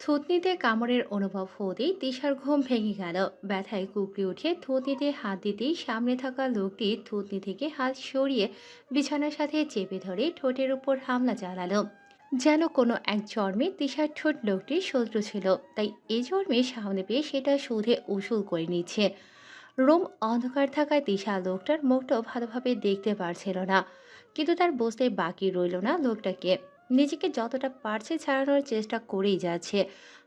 থুতনিতে কামড়ের অনুভব হতেই তিশার ঘুম ভেঙে গেল। ব্যথায় কুকড়ে উঠে থুতনিতে হাত দিতেই সামনে থাকা লোকটি থুতনি থেকে হাত সরিয়ে বিছানার সাথে চেপে ধরে ঠোঁটের উপর হামলা চালালো। যেন কোনো এক জন্মে তিশার ঠোঁট লোকটির শত্রু ছিল, তাই এই জন্মে সামনে পেয়ে সেটা শুধে উসুল করে নিচ্ছে। রুম অন্ধকার থাকায় তিশা লোকটার মুখটাও ভালোভাবে দেখতে পারছিল না, কিন্তু তার বুঝতে বাকি রইল না লোকটাকে। নিজেকে যতটা পারছে ছাড়ানোর চেষ্টা করেই যাচ্ছে।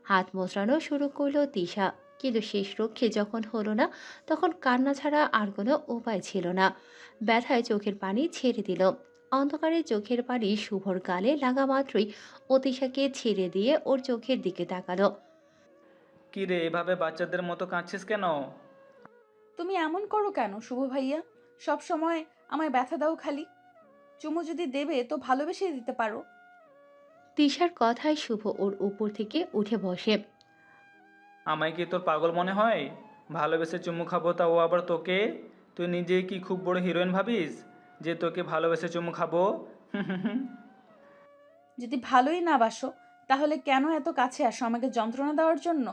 হাত মোচড়ানো শুরু করলো তিশা, কিন্তু শেষ রক্ষে যখন হলো না, তখন কান্না ছাড়া আর কোনো উপায় ছিল না। ব্যথায় চোখের পানি ছেড়ে দিল। অন্ধকারে চোখের পানি শুভর গালে লাগা মাত্রই ও তিশাকে ছেড়ে দিয়ে ওর চোখের দিকে তাকালো। কি রে, এভাবে বাচ্চাদের মতো কাঁদছিস কেন? তুমি এমন করো কেন শুভ ভাইয়া? সব সময় আমায় ব্যথা দাও খালি। চুমু যদি দেবে তো ভালোবেসে দিতে পারো। তিশার কথায় শুভ ওর উপর থেকে উঠে বসে। আমায় কি তোর পাগল মনে হয়? ভালোবেসে চুমু খাবো, তাও আবার তোকে? তুই নিজেই কি খুব বড় হিরোইন ভাবিস যে তোকে ভালোবেসে চুমু খাবো? যদি ভালোই না বাসো, তাহলে কেন এত কাছে আসো আমাকে যন্ত্রণা দেওয়ার জন্য?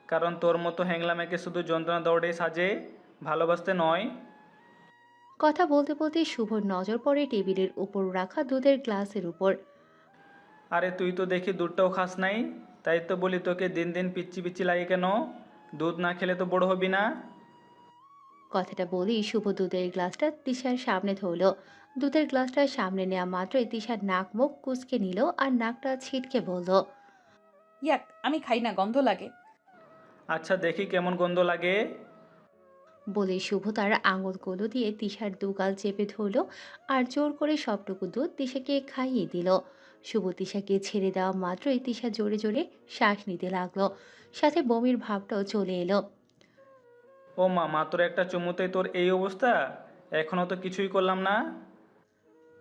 কারণ তোর মতো হ্যাংলামেকে শুধু যন্ত্রণা দেওয়াটাই সাজে, ভালোবাসতে নয়। কথা বলতে বলতে শুভর নজর পড়ে টেবিলের উপর রাখা দুধের গ্লাসের উপর। আরে তুই তো দেখি দুধটাও খাস নাই, তাই তো বলি তোকে দিন দিন পিচ্ছি পিচ্ছি লাগে কেন? দুধ না খেলে তো বড় হবি না। কথাটা বলেই শুভ দুধের গ্লাসটা তিশার সামনে ধরল। দুধের গ্লাসটা সামনে নেওয়া মাত্রই তিশার নাক মুখ কুঁচকে নিল আর নাকটা ছিটকে বলল। ইয়াক, আমি খাই না, গন্ধ লাগে। আচ্ছা দেখি কেমন গন্ধ লাগে। বলে শুভ তার আঙুলগুলো দিয়ে তিশার দুগাল চেপে ধরল আর জোর করে সবটুকু দুধ তিশাকে খাইয়ে দিল। শুভ তিশাকে ছেড়ে দেওয়া মাত্রই তিশা জোরে জোরে শ্বাস নিতে লাগলো, সাথে বমির ভাবটাও চলে এলো। ও মা, মাত্র একটা চুমুতেই তোর এই অবস্থা? এখনো তো কিছুই করলাম না।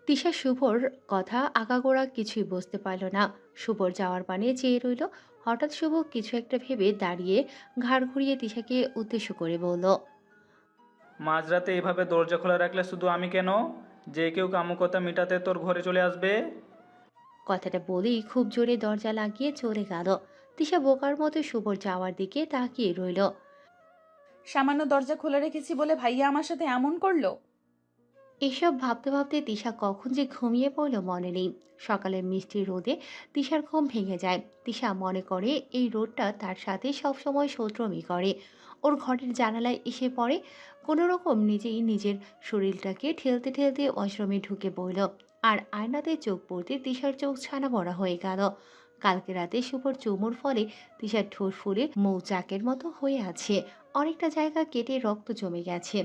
তিশা শুভর কথা আগাগোড়া কিছুই বুঝতে পারল না। শুভর যাওয়ার পানে চেয়ে রইল। হঠাৎ শুভ কিছু একটা ভেবে দাঁড়িয়ে ঘাড় ঘুরিয়ে তিশাকে উদ্দেশ্য করে বলল। মাঝরাতে এভাবে দরজা খোলা রাখলে শুধু আমি কেন, যে কেউ কামুকতা মিটাতে তোর ঘরে চলে আসবে। কথাটা বলেই খুব জোরে দরজা লাগিয়ে চলে গেল। তিশা বোকার মতো শুভর যাওয়ার দিকে তাকিয়ে রইল। সামান্য দরজা খোলা রেখেছি বলে ভাইয়া আমার সাথে এমন করলো? এসব ভাবতে ভাবতে তিশা কখন যে ঘুমিয়ে পড়ল মনে নেই। সকালের মিষ্টি রোদে তিশার ঘুম ভেঙে যায়। তিশা মনে করে এই রোদটা তার সাথে সবসময় শত্রুমি করে। ওর ঘরের জানালায় এসে পড়ে। কোনো রকম নিজেই নিজের শরীরটাকে ঠেলতে ঠেলতে ওয়াশরুমে ঢুকে পড়ল। আর আয়নাতে চোখ পড়তে তিশার চোখ ছানা বড়া হয়ে গেল। কালকে রাতে শুভর চুমুর ফলে তিশার ঠোঁট ফুলে মৌচাকের মতো হয়ে আছে। অনেকটা জায়গা কেটে রক্ত জমে গেছে।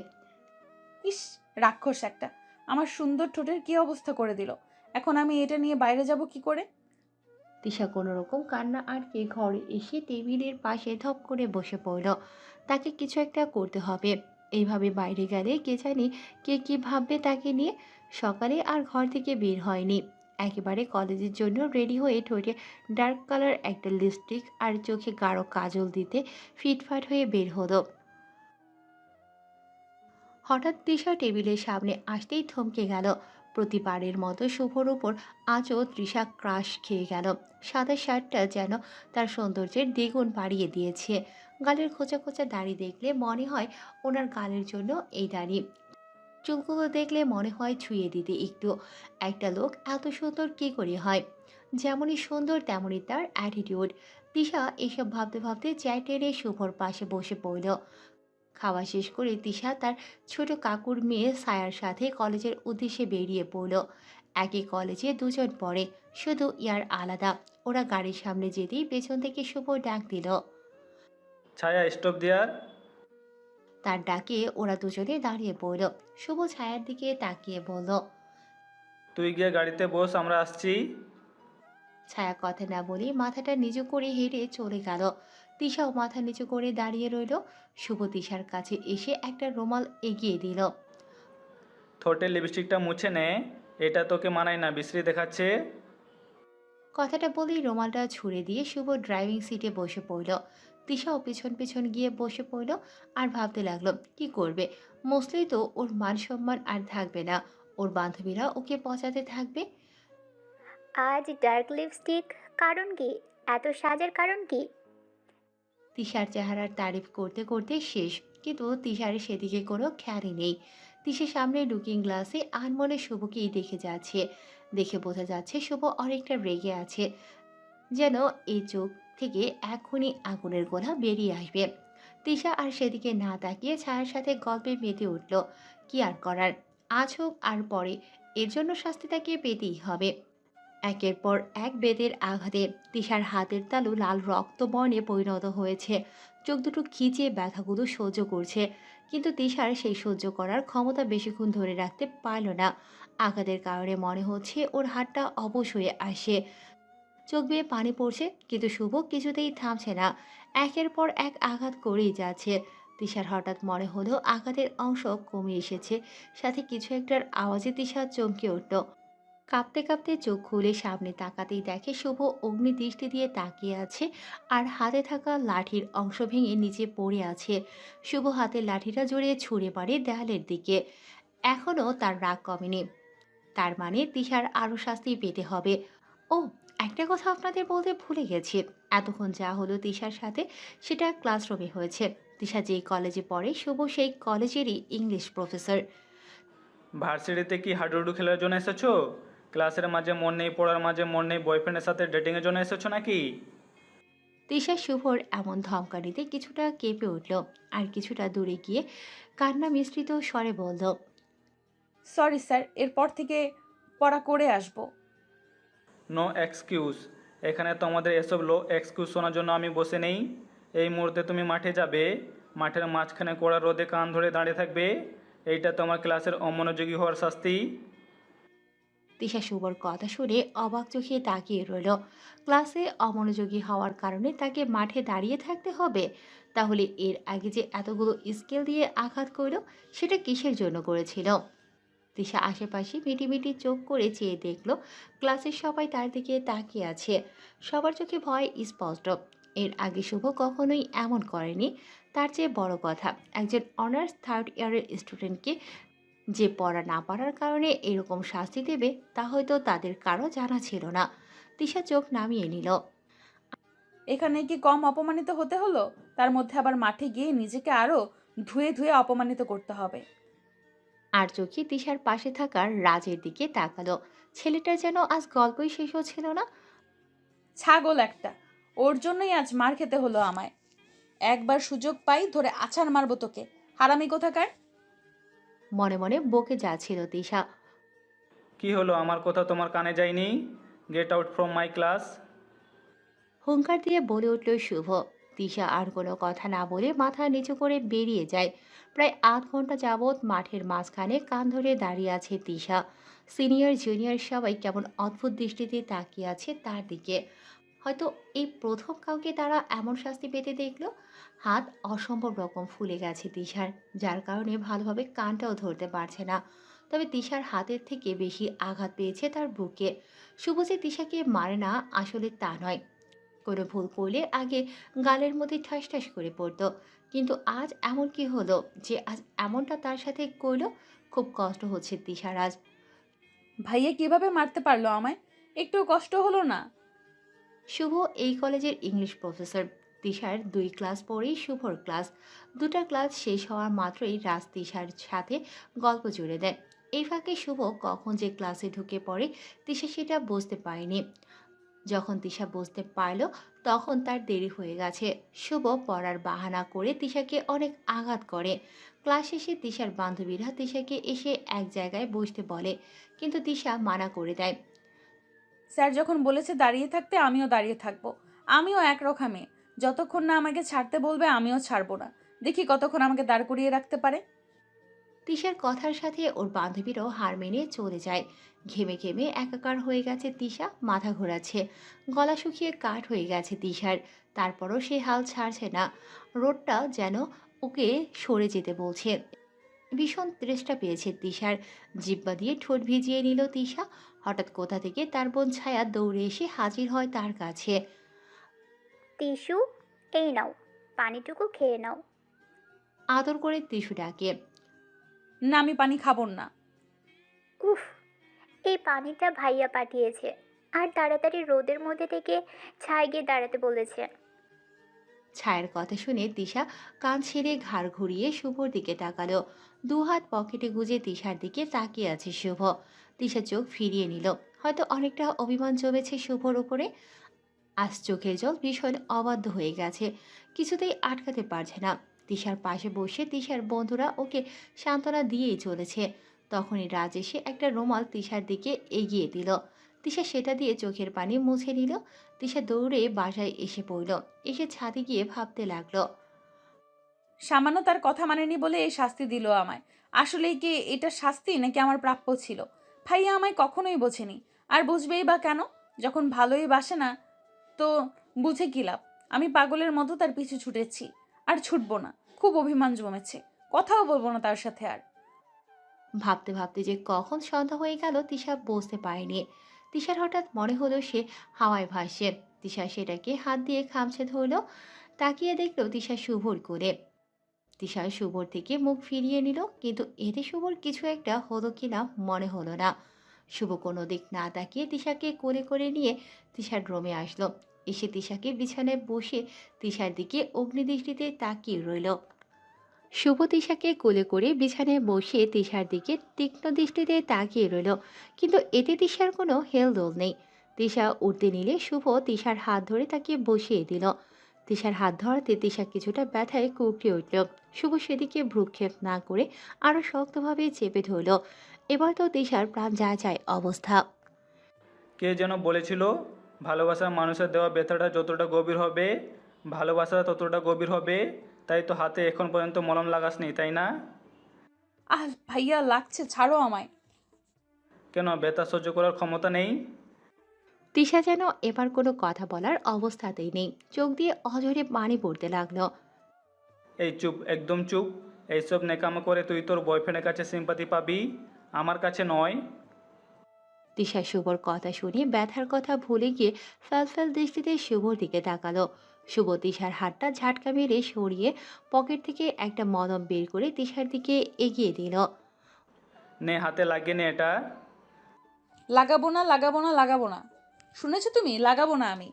ইস, রাক্ষস একটা! আমার সুন্দর ঠোঁটের কি অবস্থা করে দিল। এখন আমি এটা নিয়ে বাইরে যাব কি করে? তিশা কোনো রকম কান্না আটকে ঘরে এসে টেবিলের পাশে ধপ করে বসে পড়ল। তাকে কিছু একটা করতে হবে। এইভাবে বাইরে গেলে কে জানি কে কি ভাববে তাকে নিয়ে। সকালে আর ঘর থেকে বের হয়নি। একেবারে কলেজের জন্য রেডি হয়ে ঠোঁটে ডার্ক কালার একটা লিপস্টিক আর চোখে গাঢ় কাজল দিতে ফিটফাট হয়ে বের হলো। হঠাৎ তৃষা টেবিলের সামনে আসতেই থমকে গেল। প্রতিবারের মতো শুভর উপর আজও তৃষা ক্রাশ খেয়ে গেল। সাদা শার্টটা যেন তার সৌন্দর্যের দ্বিগুণ বাড়িয়ে দিয়েছে। গালের খোঁচা খোঁচা দাড়ি দেখলে মনে হয় ওনার গালের জন্য এই দাড়ি। চুলগুলো দেখলে মনে হয় ছুঁয়ে দিতে একটু। একটা লোক এত সুন্দর কী করে হয়? যেমনই সুন্দর তেমনই তার অ্যাটিটিউড। তৃষা এসব ভাবতে ভাবতে চেয়ার টেনে শুভর পাশে বসে পড়ল। খাওয়া শেষ করে তিশা তার ছোট কাকুর মেয়ে সায়ার সাথে কলেজের উদ্দেশ্যে বেরিয়ে পড়ল। একই কলেজে দুজন পড়ে, শুধু ইয়ার আলাদা। ওরা গাড়ির সামনে যেতেই পেছন থেকে শুভ ডাক দিল। ছায়া, স্টপ দেয়ার। তার ডাকে ওরা দুজনে দাঁড়িয়ে পড়ল। শুভ ছায়ার দিকে তাকিয়ে বলল। তুই গিয়ে গাড়িতে বস, আমরা আসছি। ছায়া কথা না বলে মাথাটা নিচু করে হেঁটে চলে গেল। তিশাও মাথা নিচু করে দাঁড়িয়ে রইল। শুভ তিশার কাছে এসে একটা রুমাল এগিয়ে দিল। ঠোঁটের লিপস্টিকটা মুছে নে, এটা তোকে মানায় না, বিশ্রী দেখাচ্ছে। কথাটা বলেই রুমালটা ছুঁড়ে দিয়ে শুভ ড্রাইভিং সিটে বসে পড়ল। তিশাও পেছন পেছন গিয়ে বসে পড়ল আর ভাবতে লাগলো কি করবে। মোস্টলি তো ওর মান সম্মান আর থাকবে না। ওর বান্ধবীরা ওকে পচাতে থাকবে। আজ ডার্ক লিপস্টিক, কারণ কি? এত সাজের কারণ কি? তিশার চেহারার তারিফ করতে করতে শেষ, কিন্তু তিশারের সেদিকে কোনো খেয়ালই নেই। তিশার সামনে লুকিং গ্লাসে আনমনে শুভকেই দেখে যাচ্ছে। দেখে বোঝা যাচ্ছে শুভ অনেকটা রেগে আছে, যেন এই চোখ থেকে এখনই আগুনের গোলা বেরিয়ে আসবে। তিশা আর সেদিকে না তাকিয়ে ছায়ার সাথে গল্পে মেতে উঠল। কি আর করার, আজ হোক আর পরে, এর জন্য শাস্তি তাকে পেতেই হবে। একের পর এক বেতের আঘাতে তিশার হাতের তালু লাল রক্তবর্ণে পরিণত হয়েছে। চোখ দুটো খিচিয়ে ব্যথাগুলো সহ্য করছে, কিন্তু তিশার সেই সহ্য করার ক্ষমতা বেশিক্ষণ ধরে রাখতে পারল না। আঘাতের কারণে মনে হচ্ছে ওর হাতটা অবশ হয়ে আসে, চোখ বেয়ে পানি পড়ছে, কিন্তু শুভ কিছুতেই থামছে না। একের পর এক আঘাত করেই যাচ্ছে। তিশার হঠাৎ মনে হলো আঘাতের অংশ কমে এসেছে, সাথে কিছু একটার আওয়াজে তিশা চমকে উঠল। কাঁপতে কাঁপতে চোখ খুলে সামনে তাকাতেই দেখে শুভ অগ্নি দৃষ্টি দিয়ে তাকিয়ে আছে, আর হাতে থাকা লাঠির অংশ ভেঙে নিচে পড়ে আছে। শুভ হাতের লাঠিটা জড়িয়ে ছুঁড়ে মারে দেয়ালের দিকে। এখনও তার রাগ কমেনি, তার মানে তিশার আরও শাস্তি পেতে হবে। ও, একটা কথা আপনাদের বলতে ভুলে গেছি। এতক্ষণ যা হলো তিশার সাথে, সেটা ক্লাসরুমে হয়েছে। তিশা যেই কলেজে পড়ে, শুভ সেই কলেজেরই ইংলিশ প্রফেসর। ভার্সিটিতে কি হাডুডু খেলার জন্য এসেছো? ক্লাসের মাঝে মন নেই, পড়ার মাঝে মন নেই, বয়ফ্রেন্ডের সাথে ডেটিংয়ের জন্য এসেছো নাকি? তিশা শুভর এমন ধমকানিতে কিছুটা কেঁপে উঠল, আর কিছুটা দূরে গিয়ে কান্না মিশ্রিত স্বরে বলল, সরি স্যার, এরপর থেকে পড়া করে আসবো। No excuse. এখানে তোমাদের এসব লো এক্সকিউজ শোনার জন্য আমি বসে নেই। এই মুহূর্তে তুমি মাঠে যাবে, মাঠের মাঝখানে কড়া রোদে কান ধরে দাঁড়িয়ে থাকবে। এইটা তোমার ক্লাসের অমনোযোগী হওয়ার শাস্তি। তিশা শুভর কথা শুনে অবাক চোখে তাকিয়ে রইল। ক্লাসে অমনোযোগী হওয়ার কারণে তাকে মাঠে দাঁড়িয়ে থাকতে হবে? তাহলে এর আগে যে এতগুলো স্কেল দিয়ে আঘাত করলো, সেটা কিসের জন্য করেছিল? তিশা আশেপাশে মিটিমিটি চোখ করে চেয়ে দেখল, ক্লাসের সবাই তার দিকে তাকিয়ে আছে। সবার চোখে ভয় স্পষ্ট। এর আগে শুভ কখনোই এমন করেনি। তার চেয়ে বড় কথা, একজন অনার্স থার্ড ইয়ারের স্টুডেন্টকে যে পড়া না পারার কারণে এরকম শাস্তি দেবে, তা হয়তো তাদের কারো জানা ছিল না। তিশা চোখ নামিয়ে নিল। এখানে কি কম অপমানিত হতে হলো? তার মধ্যে আবার মাঠে গিয়ে নিজেকে আরো ধুয়ে ধুয়ে অপমানিত করতে হবে। আর চোখে তিশার পাশে থাকার রাজের দিকে তাকালো। ছেলেটার যেন আজ গল্পই শেষ হচ্ছিল না। ছাগল একটা, ওর জন্যই আজ মার খেতে হলো আমায়। একবার সুযোগ পাই ধরে আছাড় মারবো তোকে, হারামি কোথাকার। মনে মনে বকে যাচ্ছিল তিশা। কি হলো, আমার কথা তোমার কানে যায়নি? Get out from my class. হুঙ্কার দিয়ে বলে উঠল শুভ। তিশা আর কোনো কথা না বলে মাথা নিচু করে বেরিয়ে যায়। প্রায় আধ ঘন্টা যাবৎ মাঠের মাঝখানে কান ধরে দাঁড়িয়ে আছে তিশা। সিনিয়র জুনিয়র সবাই কেমন অদ্ভুত দৃষ্টিতে তাকিয়ে আছে তার দিকে। হয়তো এই প্রথম কাউকে তারা এমন শাস্তি পেতে দেখলো। হাত অসম্ভব রকম ফুলে গেছে তিশার, যার কারণে ভালোভাবে কানটাও ধরতে পারছে না। তবে তিশার হাতের থেকে বেশি আঘাত পেয়েছে তার বুকে। শুভ যে তিশাকে মারে না, আসলে তা নয়। কোনো ভুল করলে আগে গালের মধ্যে ঠাস ঠাস করে পড়তো, কিন্তু আজ এমন কি হলো যে আজ এমনটা তার সাথে করলো? খুব কষ্ট হচ্ছে তিশার আজ। ভাইয়া কিভাবে মারতে পারলো আমায়? একটু কষ্ট হলো না? শুভ এই কলেজের ইংলিশ প্রফেসর। তিশার 2 ক্লাস পরেই শুভর ক্লাস। দুটা ক্লাস শেষ হওয়ার মাত্রই রাজ তিশার সাথে গল্প জুড়ে দেয়। এই ফাঁকে শুভ কখন যে ক্লাসে ঢুকে পড়ে, তিশা সেটা বুঝতে পারেনি। যখন তিশা বুঝতে পারল, তখন তার দেরি হয়ে গেছে। শুভ পড়ার বাহানা করে তিশাকে অনেক আঘাত করে। ক্লাস শেষে তিশার বান্ধবীরা তিশাকে এসে এক জায়গায় বসতে বলে, কিন্তু তিশা মানা করে দেয়। স্যার যখন বলেছে দাঁড়িয়ে থাকতে, আমিও দাঁড়িয়ে থাকবো। আমিও একরকম মেয়ে, যতক্ষণ না আমাকে ছাড়তে বলবে আমিও ছাড়বো না। দেখি কতক্ষণ আমাকে দাঁড় করিয়ে রাখতে পারে। তিশার কথার সাথে ওর বান্ধবীরাও হার মেনে চলে যায়। ঘেমে ঘেমে একাকার হয়ে গেছে তিশা, মাথা ঘোরাচ্ছে, গলা শুকিয়ে কাঠ হয়ে গেছে তিশার। তারপরও সে হাল ছাড়ছে না। রোডটা যেন ওকে সরে যেতে বলছে। ভীষণ তৃষ্ণা পেয়েছে তিশার। জিব্বা দিয়ে ঠোঁট ভিজিয়ে নিল তিশা। হঠাৎ কোথা থেকে তার বোন ছায়া দৌড়ে এসে হাজির হয় তার কাছে। টিস্যু, এই নাও, পানিটুকু খেয়ে নাও। আদর করে টিস্যু ডাকে। না, আমি পানি খাবো না। উফ, এই পানিটা ভাইয়া পাঠিয়েছে, আর তাড়াতাড়ি রোদের মধ্যে থেকে ছায় গিয়ে দাঁড়াতে বলেছে। ছায়ের কথা শুনে তিশা কান ছেড়ে ঘাড় ঘুরিয়ে শুভর দিকে তাকালো। দুহাত পকেটে গুজে তিশার দিকে তাকিয়ে আছে শুভ। তিশা চোখ ফিরিয়ে নিল। হয়তো অনেকটা অভিমান জমেছে শুভর উপরে। আজ চোখের জল ভীষণ অবাধ্য হয়ে গেছে, কিছুতেই আটকাতে পারছে না। তিশার পাশে বসে তিশার বন্ধুরা ওকে সান্ত্বনা দিয়েই চলেছে। তখনই রাজ এসে একটা রুমাল তিশার দিকে এগিয়ে দিল। তিশা সেটা দিয়ে চোখের পানি মুছে নিল। তিশা দৌড়ে বাসায় এসে পড়ল। এসে ছাদে গিয়ে ভাবতে লাগলো। সামান্য তার কথা মানেনি বলে এই শাস্তি দিল আমায়। আসলেই কি এটা শাস্তি নাকি আমার প্রাপ্য ছিল? ভাইয়া আমায় কখনোই বোঝেনি, আর বুঝবেই বা কেন? যখন ভালোই বাসে না তো বুঝে কি লাভ? আমি পাগলের মতো তার পিছু ছুটেছি, আর ছুটবো না। খুব অভিমান জমেছে, কথাও বলবো না তার সাথে আর। ভাবতে ভাবতে যে কখন সন্ধ্যা হয়ে গেল তিশা বুঝতে পারেনি। তিশার হঠাৎ মনে হলো সে হাওয়ায় ভাসছে। তিশা সেটাকে হাত দিয়ে খামছে ধরল। তাকিয়ে দেখলো তিশা শুভর কোলে। তিশা শুভর থেকে মুখ ফিরিয়ে নিল, কিন্তু এতে শুভর কিছু একটা হলো কিনা মনে হলো না। শুভ কোনো দিক না তাকিয়ে তিশাকে কোলে করে নিয়ে তিশার রুমে আসলো। এসে তিশাকে বিছানায় বসে তিশার দিকে অগ্নিদৃষ্টিতে তাকিয়ে রইল। শুভ তিশাকে কোলে করে বিছানায় বসিয়ে তিশার দিকে তীক্ষ্ণ দৃষ্টিতে তাকিয়ে রইল, কিন্তু এতে তিশার কোনো হেলদোল নেই। তিশা উঠতে নিলে শুভ তিশার হাত ধরে তাকে বসিয়ে দিল। তিশার হাত ধরাতে তিশা কিছুটা ব্যথায় কুঁকড়ে উঠল। শুভ সেদিকে ভ্রুক্ষেপ না করে আরো শক্তভাবে চেপে ধরল। এবার তো তিশার প্রাণ যায় যায় অবস্থা। কে যেন বলেছিল, ভালোবাসার মানুষের দেওয়া ব্যথাটা যতটা গভীর হবে, ভালোবাসা ততটা গভীর হবে। তাই তো হাতে এখন পর্যন্ত মলম লাগাসনি, তাই না? আহ ভাইয়া, লাগছে, ছাড়ো আমায়। কেন, ব্যথা সহ্য করার ক্ষমতা নেই? তিশা যেন এবার কোনো কথা বলার অবস্থাতেই নেই। চোখ দিয়ে অঝরে পানি পড়তে লাগলো। এই চুপ, একদম চুপ। এইসব নেকামো করে তুই তোর বয়ফ্রেন্ডের কাছে সিম্পাতি পাবি, আমার কাছে নয়। তিশা শুভর কথা শুনে ব্যথার কথা ভুলে গিয়ে ফ্যাল দৃষ্টিতে শুভর দিকে তাকালো। শুভ তিশার হাতটা ঝাটকা মেরে সরিয়ে পকেট থেকে একটা মলম বের করে তিশার দিকে এগিয়ে দিল। নে, হাতে লাগিয়ে নে এটা। লাগাবো না, লাগাবো না, লাগাবো না। শুনেছো তুমি? লাগাবো না আমি।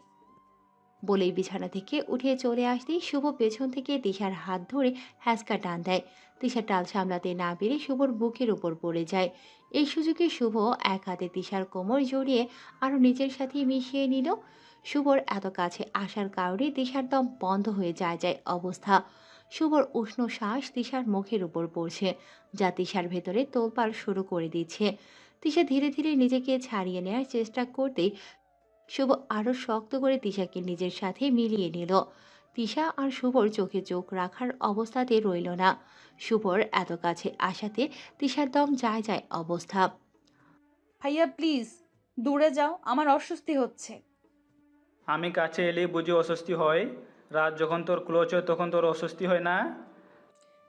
বলেই বিছানা থেকে উঠে চলে আসতেই শুভ পেছন থেকে তিশার হাত ধরে হ্যাঁচকা টান দেয়। তিশা টাল সামলাতে না পেরে শুভর বুকের উপর পড়ে যায়। এই সুযোগে শুভ এক হাতে তিশার কোমর জড়িয়ে আরো নিজের সাথে মিশিয়ে নিল। শুভর এত কাছে আসার কারণে তিশার দম বন্ধ হয়ে যায় যায় অবস্থা। শুভর উষ্ণ শ্বাস তিশার মুখের উপর পড়ছে, যা তিশার ভেতরে তোলপাড় শুরু করে দিচ্ছে। তিশা ধীরে ধীরে নিজেকে ছাড়িয়ে নেওয়ার চেষ্টা করতেই শুভ আরো শক্ত করে তিশাকে নিজের সাথে মিলিয়ে নিল। তিশা আর শুভর চোখে চোখ রাখার অবস্থাতে রইল না। শুভর এত কাছে আসাতে তিশার দম যায় যায় অবস্থা। ভাইয়া প্লিজ, দূরে যাও, আমার অস্বস্তি হচ্ছে। আমি কাছে এলেই বুঝি অস্বস্তি হয়? রাত যখন তোর ক্লোজ হয় তখন তোর অস্বস্তি হয় না?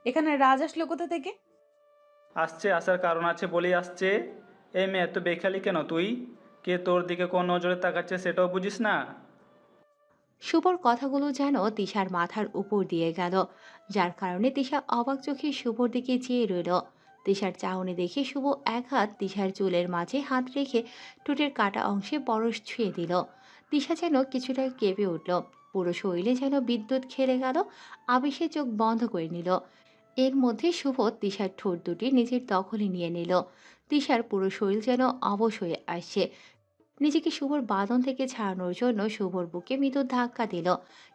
এখানে রাজ আসলো কোথা থেকে? আসছে, আসার কারণ আছে বলেই আসছে। এই মেয়ে, এত বেখালি কেন তুই? কে তোর দিকে কোন নজরে তাকাচ্ছে সেটাও বুঝিস না? শুভর কথাগুলো যেন তিশার মাথার উপর দিয়ে গেল, যার কারণে তিশা অবাক চোখে শুভর দিকে চেয়ে রইল। তিশার চাহনি দেখে শুভ এক হাত তিশার চুলের মাঝে হাত রেখে ঠোঁটের কাটা অংশে পরশ ছুঁয়ে দিল। তিশা যেন কিছুটা কেঁপে উঠল। পুরো শরীরে যেন বিদ্যুৎ খেলে গেল। আবেশে চোখ বন্ধ করে নিল। এর মধ্যে শুভ তিশার ঠোঁট দুটি নিজের দখলে নিয়ে নিল। তিশার পুরো শরীর যেন অবশ হয়ে আসছে। নিজেকে শুভর বাঁধন থেকে ছাড়ানোর জন্য শুভর বুকে মৃদু ধাক্কা দিল,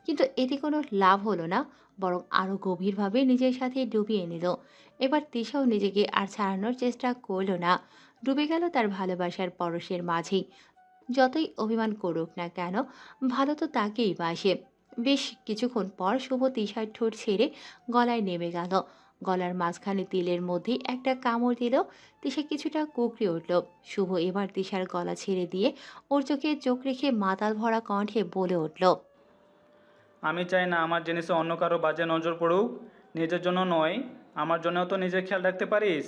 কিন্তু এতে কোনো লাভ হলো না, বরং আরো গভীরভাবে নিজের সাথে ডুবিয়ে নিল। এবার তিশাও নিজেকে আর ছাড়ানোর চেষ্টা করলো না, ডুবে গেল তার ভালোবাসার পরশের মাঝেই। যতই অভিমান করুক না কেন, ভালো তো তাকেই বাসে। বেশ কিছুক্ষণ পর শুভ তিশার ঠোঁট ছেড়ে গলায় নেমে গেল। গলার মাঝখানে তিলের মধ্যে একটা কামড় দিল। তিশা কিছুটা কুঁকড়ে উঠল। শুভ এবার তিশার গলা ছেড়ে দিয়ে ওর চোখে চোখ রেখে মাতাল ভরা কণ্ঠে বলে উঠল। আমি চাই না আমার জিনিসে অন্য কারো বাজে নজর পড়ুক। নিজের জন্য নয়, আমার জন্যও তো নিজের খেয়াল রাখতে পারিস।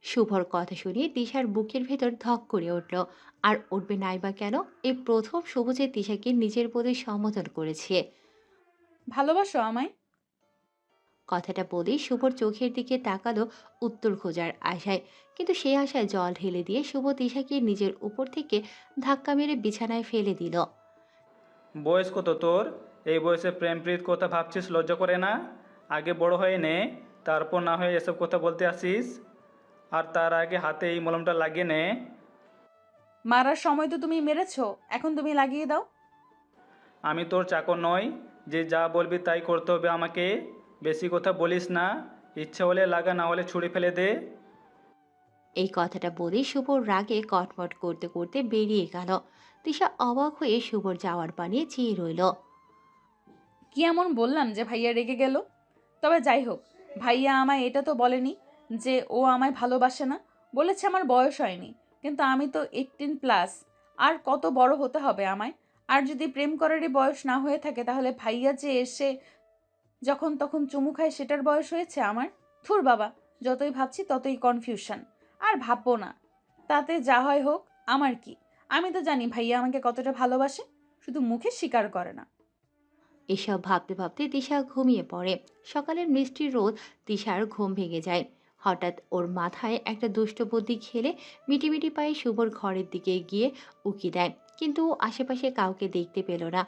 শুভর কথা শুনে তিশার বুকের ভেতর ধক করে উঠল। আর উঠবে নাই বা কেন? এই প্রথম শুভ যে তিশাকে নিজের বলে সম্বোধন করেছে। ভালোবাসো আমায়? কথাটা বলেই শুভর চোখের দিকে তাকালো উত্তর খোঁজার আশায়, কিন্তু সে আশায় জল ঢেলে দিয়ে শুভ তিশাকে নিজের উপর থেকে ধাক্কা মেরে বিছানায় ফেলে দিল। বয়স কত তোর? এই বয়সে প্রেম প্রীত কথা ভাবছিস, লজ্জা করে না? আগে বড় হয়ে নে, তারপর না হয় এসব কথা বলতে আসিস। আর তার আগে হাতে এই মলমটা লাগিয়ে নে। মারার সময় তো তুমি মেরেছো, এখন তুমি লাগিয়ে দাও। আমি তোর চাকর নই যে যা বলবি তাই করতে হবে আমাকে। বেশি কথা বলিস না। ইচ্ছে হলে লাগা, না হলে ছুঁড়ে ফেলে দে। এই কথাটা বলে শুভ রাগে কটমট করতে করতে বেরিয়ে গেল। তিশা অবাক হয়ে শুভর যাওয়ার পানে চেয়ে রইল। কি এমন বললাম যে ভাইয়া রেগে গেল? তবে যাই হোক, ভাইয়া আমায় এটা তো বলেনি যে ও আমায় ভালোবাসে না। বলেছে আমার বয়স হয়নি, কিন্তু আমি তো 18+। আর কত বড় হতে হবে আমায়? আর যদি প্রেম করারই বয়স না হয়ে থাকে, তাহলে ভাইয়া যে এসে যখন তখন চুমু খায় সেটার বয়স হয়েছে আমার? থুর বাবা, যতই ভাবছি ততই কনফিউশন। আর ভাববো না, তাতে যা হয় হোক, আমার কি? আমি তো জানি ভাইয়া আমাকে কতটা ভালোবাসে, শুধু মুখে স্বীকার করে না। এসব ভাবতে ভাবতে তিশা ঘুমিয়ে পড়ে। সকালের মিষ্টি রোদ তিশার ঘুম ভেঙে যায়। হঠাৎ ওর মাথায় একটা দুষ্ট বুদ্ধি খেলে মিটিমিটি পায়ে শুভর ঘরের দিকে গিয়ে উকি দেয়, কিন্তু আশেপাশে কাউকে দেখতে পেল না।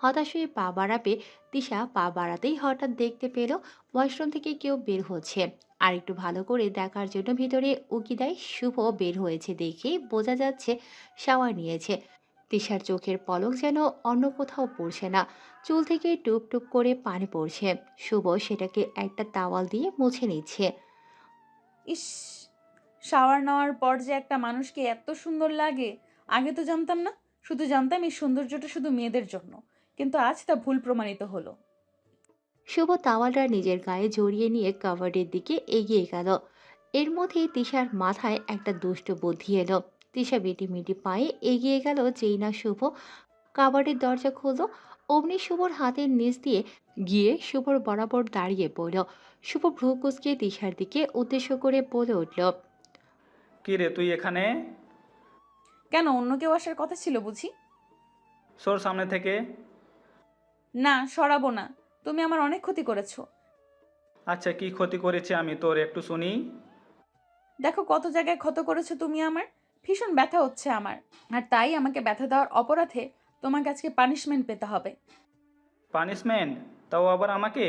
হতাশ হয়ে পা বাড়াবে তিশা, পা বাড়াতেই হঠাৎ দেখতে পেল ওয়াশরুম থেকে কেউ বের হচ্ছে। আর একটু ভালো করে দেখার জন্য ভিতরে উকি দেয়। শুভ বের হয়েছে দেখে বোঝা যাচ্ছে শাওয়ার নিয়েছে। তিশার চোখের পলক যেন অন্য কোথাও পড়ছে না, চুল থেকে টুপ টুপ করে পানি পড়ছে। শুভ সেটাকে একটা তাওয়াল দিয়ে মুছে নিচ্ছে। ইস, শাওয়ার নেওয়ার পর যে একটা মানুষকে এত সুন্দর লাগে, আগে তো জানতাম না। শুধু জানতাম এই সৌন্দর্যটা শুধু মেয়েদের জন্য, কিন্তু আজ তা ভুল প্রমাণিত হলো। শুভ তাওয়ালটা নিজের গায়ে জড়িয়ে নিয়ে কাভার্ডের দিকে এগিয়ে গেল। এর মধ্যেই তিশার মাথায় একটা দুষ্ট বুদ্ধি এলো। তিশা মিটি পায়ে এগিয়ে গেল, যেই না শুভ কাভার্ডের দরজা খুলল, অমনি শুভর হাতের নিচ দিয়ে গিয়ে শুভর বরাবর দাঁড়িয়ে পড়ল। শুভ ভ্রু কুঁচকে তিশার দিকে উদ্দেশ্য করে বলে উঠল, কি রে তুই এখানে? কেন, অন্য কেউ আসার কথা ছিল বুঝি? সর সামনে থেকে। না, সরাবো না। তুমি আমার অনেক ক্ষতি করেছো। আচ্ছা, কি ক্ষতি করেছি আমি তোর, একটু শুনি। দেখো কত জায়গায় ক্ষত করেছো তুমি আমার। ভীষণ ব্যথা হচ্ছে আমার। আর তাই আমাকে ব্যথা দেওয়ার অপরাধে তোমাকে আজকে পানিশমেন্ট পেতে হবে। পানিশমেন্ট? তাও আবার আমাকে?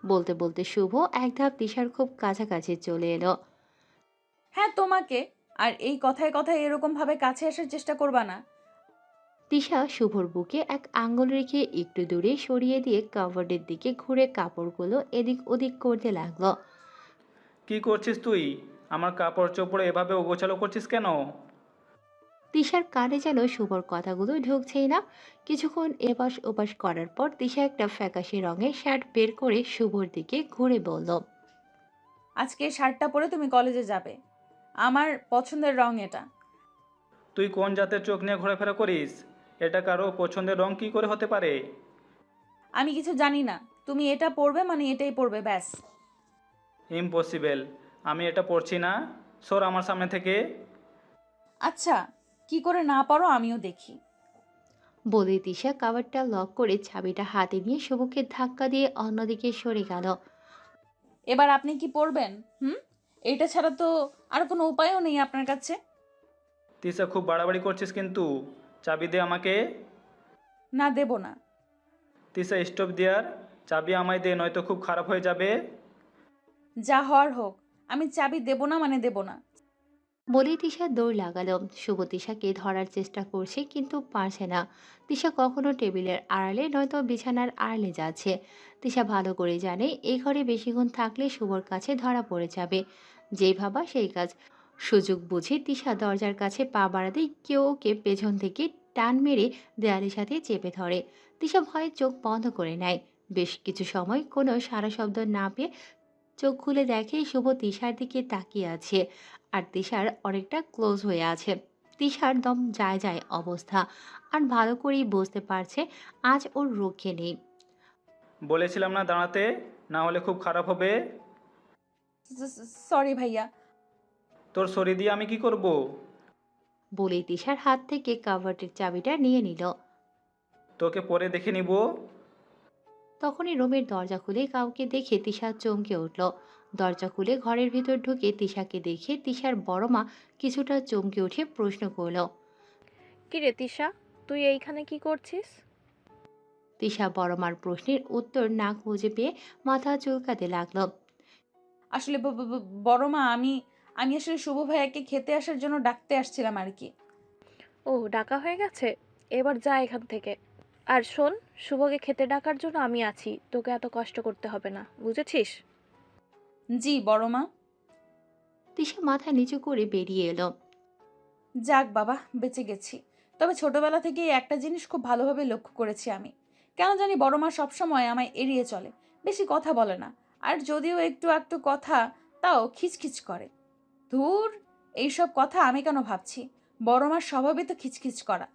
বলতে বলতে শুভ এক ধাপ তিশার খুব কাছাকাছি চলে এলো। হ্যাঁ, তোমাকে। আর এই কথায় কথায় এরকম ভাবে কাছে আসার চেষ্টা করবা না। তিশা শুভর বুকে এক আঙ্গুল রেখে একটু দূরে সরিয়ে দিয়ে কাভার্ডের দিকে ঘুরে কাপড়গুলো এদিক ওদিক করতে লাগলো। কি করছিস তুই? আমার কাপড় চোপড় এভাবে ওগোছালো করছিস কেন? তিশার কানে যেন শুভর কথাগুলো ঢুকছেই না। কিছুক্ষণ এপাশ ওপাশ করার পর তিশা একটা ফ্যাকাশে রঙের শার্ট বের করে শুভর দিকে ঘুরে বলল, আজকে এই শার্টটা পরে তুমি কলেজে যাবে। আমার পছন্দের রং এটা। তুই কোন জাতের চোখ নিয়ে ঘোরাফেরা করিস? এটা কারো পছন্দের রং কি করে হতে পারে? আমি কিছু জানি না। তুমি এটা পরবে মানে এটাই পরবে, ব্যাস। ইম্পসিবল। আমি এটা পড়ছি না। সর আমার সামনে থেকে। আচ্ছা, কি করে না পারো আমিও দেখি। বলে তিশা কাভারটা লক করে চাবিটা হাতে নিয়ে শুভকে ধাক্কা দিয়ে অন্যদিকে সরে গেল। এবার আপনি কি পরবেন? হুম, এইটা ছাড়া তো আর কোনো উপায়ও নেই আপনার কাছে। তিশা, খুব বাড়াবাড়ি করছিস কিন্তু। চাবি দে আমাকে। না, দেব না। তিশা, স্টপ দেয়ার। চাবি আমায় দে, নয়তো খুব খারাপ হয়ে যাবে। যা হওয়ার হোক, আমি চাবি দেব না মানে দেব না। বলেই তিশা দৌড় লাগালো। শুভ তিশাকে ধরার চেষ্টা করছে কিন্তু পারছে না। তিশা কখনো টেবিলের আড়ালে নয়তো বিছানার আড়ালে যাচ্ছে। তিশা ভালো করে জানে এই ঘরে বেশিক্ষণ থাকলে শুভর কাছে ধরা পড়ে যাবে। যেই ভাবা সেই কাজ। সুযোগ বুঝে তিশা দরজার কাছে পা বাড়াতেই কেউ ওকে পেছন থেকে টান মেরে দেয়ালের সাথে চেপে ধরে। তিশা ভয়ে চোখ বন্ধ করে নেয়। বেশ কিছু সময় কোনো সারা শব্দ না পেয়ে চোখ খুলে দেখে শুভ তিশার দিকে তাকিয়ে আছে। আর তিশার অনেকটা ক্লোজ হয়ে আছে। তিশার দম যায় যায় অবস্থা। আর ভালো করেই বুঝতে পারছে আজ ওর রক্ষে নেই। বলেছিলাম না দাঁড়াতে, না হলে খুব খারাপ হবে। সরি ভাইয়া। তোর শরীর দিয়ে আমি কি করব? বলেই তিশার হাত থেকে কাভার্টের চাবিটা নিয়ে নিল। তোকে পরে দেখে নিব। তখনই রুমের দরজা খুলে কাউকে দেখে তিশা চমকে উঠল। দরজা খুলে ঘরের ভিতর ঢুকে তিশাকে দেখে তিশার বড় মা কিছুটা চমকে উঠে প্রশ্ন করল। কিরে তিশা, তুই এইখানে কি করছিস? তিশা বড় মার প্রশ্নের উত্তর না খুঁজে পেয়ে মাথা চুলকাতে লাগলো। আসলে বড় মা, আমি আমি আসলে শুভ ভাইয়াকে খেতে আসার জন্য ডাকতে আসছিলাম আর কি। ও, ডাকা হয়ে গেছে? এবার যা এখান থেকে। আর শোন, শুভকে খেতে ডাকার জন্য আমি আছি, তোকে এত কষ্ট করতে হবে না, বুঝেছিস? জি বড় মা। তিশা মাথা নিচু করে বেরিয়ে এলো। যাক বাবা, বেঁচে গেছি। তবে ছোটবেলা থেকেই একটা জিনিস খুব ভালোভাবে লক্ষ্য করেছি আমি, কেন জানি বড় মা সবসময় আমায় এড়িয়ে চলে, বেশি কথা বলে না। আর যদিও একটু একটু কথা, তাও খিচখিচ করে। ধুর, এইসব কথা আমি কেন ভাবছি? বড় মার স্বভাবই তো খিচখিচ করা,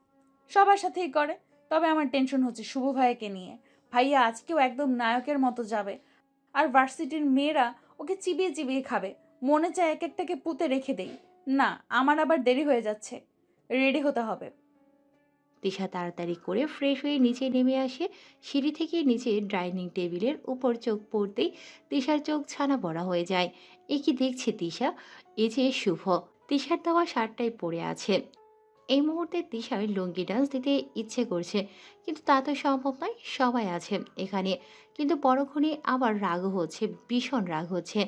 সবার সাথেই করে। তবে আমার টেনশন হচ্ছে শুভ ভাইয়াকে নিয়ে। ভাইয়া আজকেও একদম নায়কের মতো যাবে, আর ভার্সিটির মেয়েরা ওকে চিবিয়ে চিবিয়ে খাবে। মনে চায় এক একটাকে পুঁতে রেখে দেই। না, আমার আবার দেরি হয়ে যাচ্ছে, রেডি হতে হবে। তিশা তাড়াতাড়ি করে ফ্রেশ হয়ে নিচে নেমে আসে। সিঁড়ি থেকে নিচে ডাইনিং টেবিলের উপর চোখ পড়তেই তিশার চোখ ছানা বড়া হয়ে যায়। এ কি দেখছে তিশা? এ যে শুভ। তিশার দেওয়া শার্টটাই পরে আছে। এই মুহূর্তে তিশার লুঙ্গি ডান্স দিতে ইচ্ছে করছে, কিন্তু তা তো সম্ভব নয়, সবাই আছে এখানে। কিন্তু পরক্ষণে আবার রাগ হচ্ছে, ভীষণ রাগ হচ্ছে।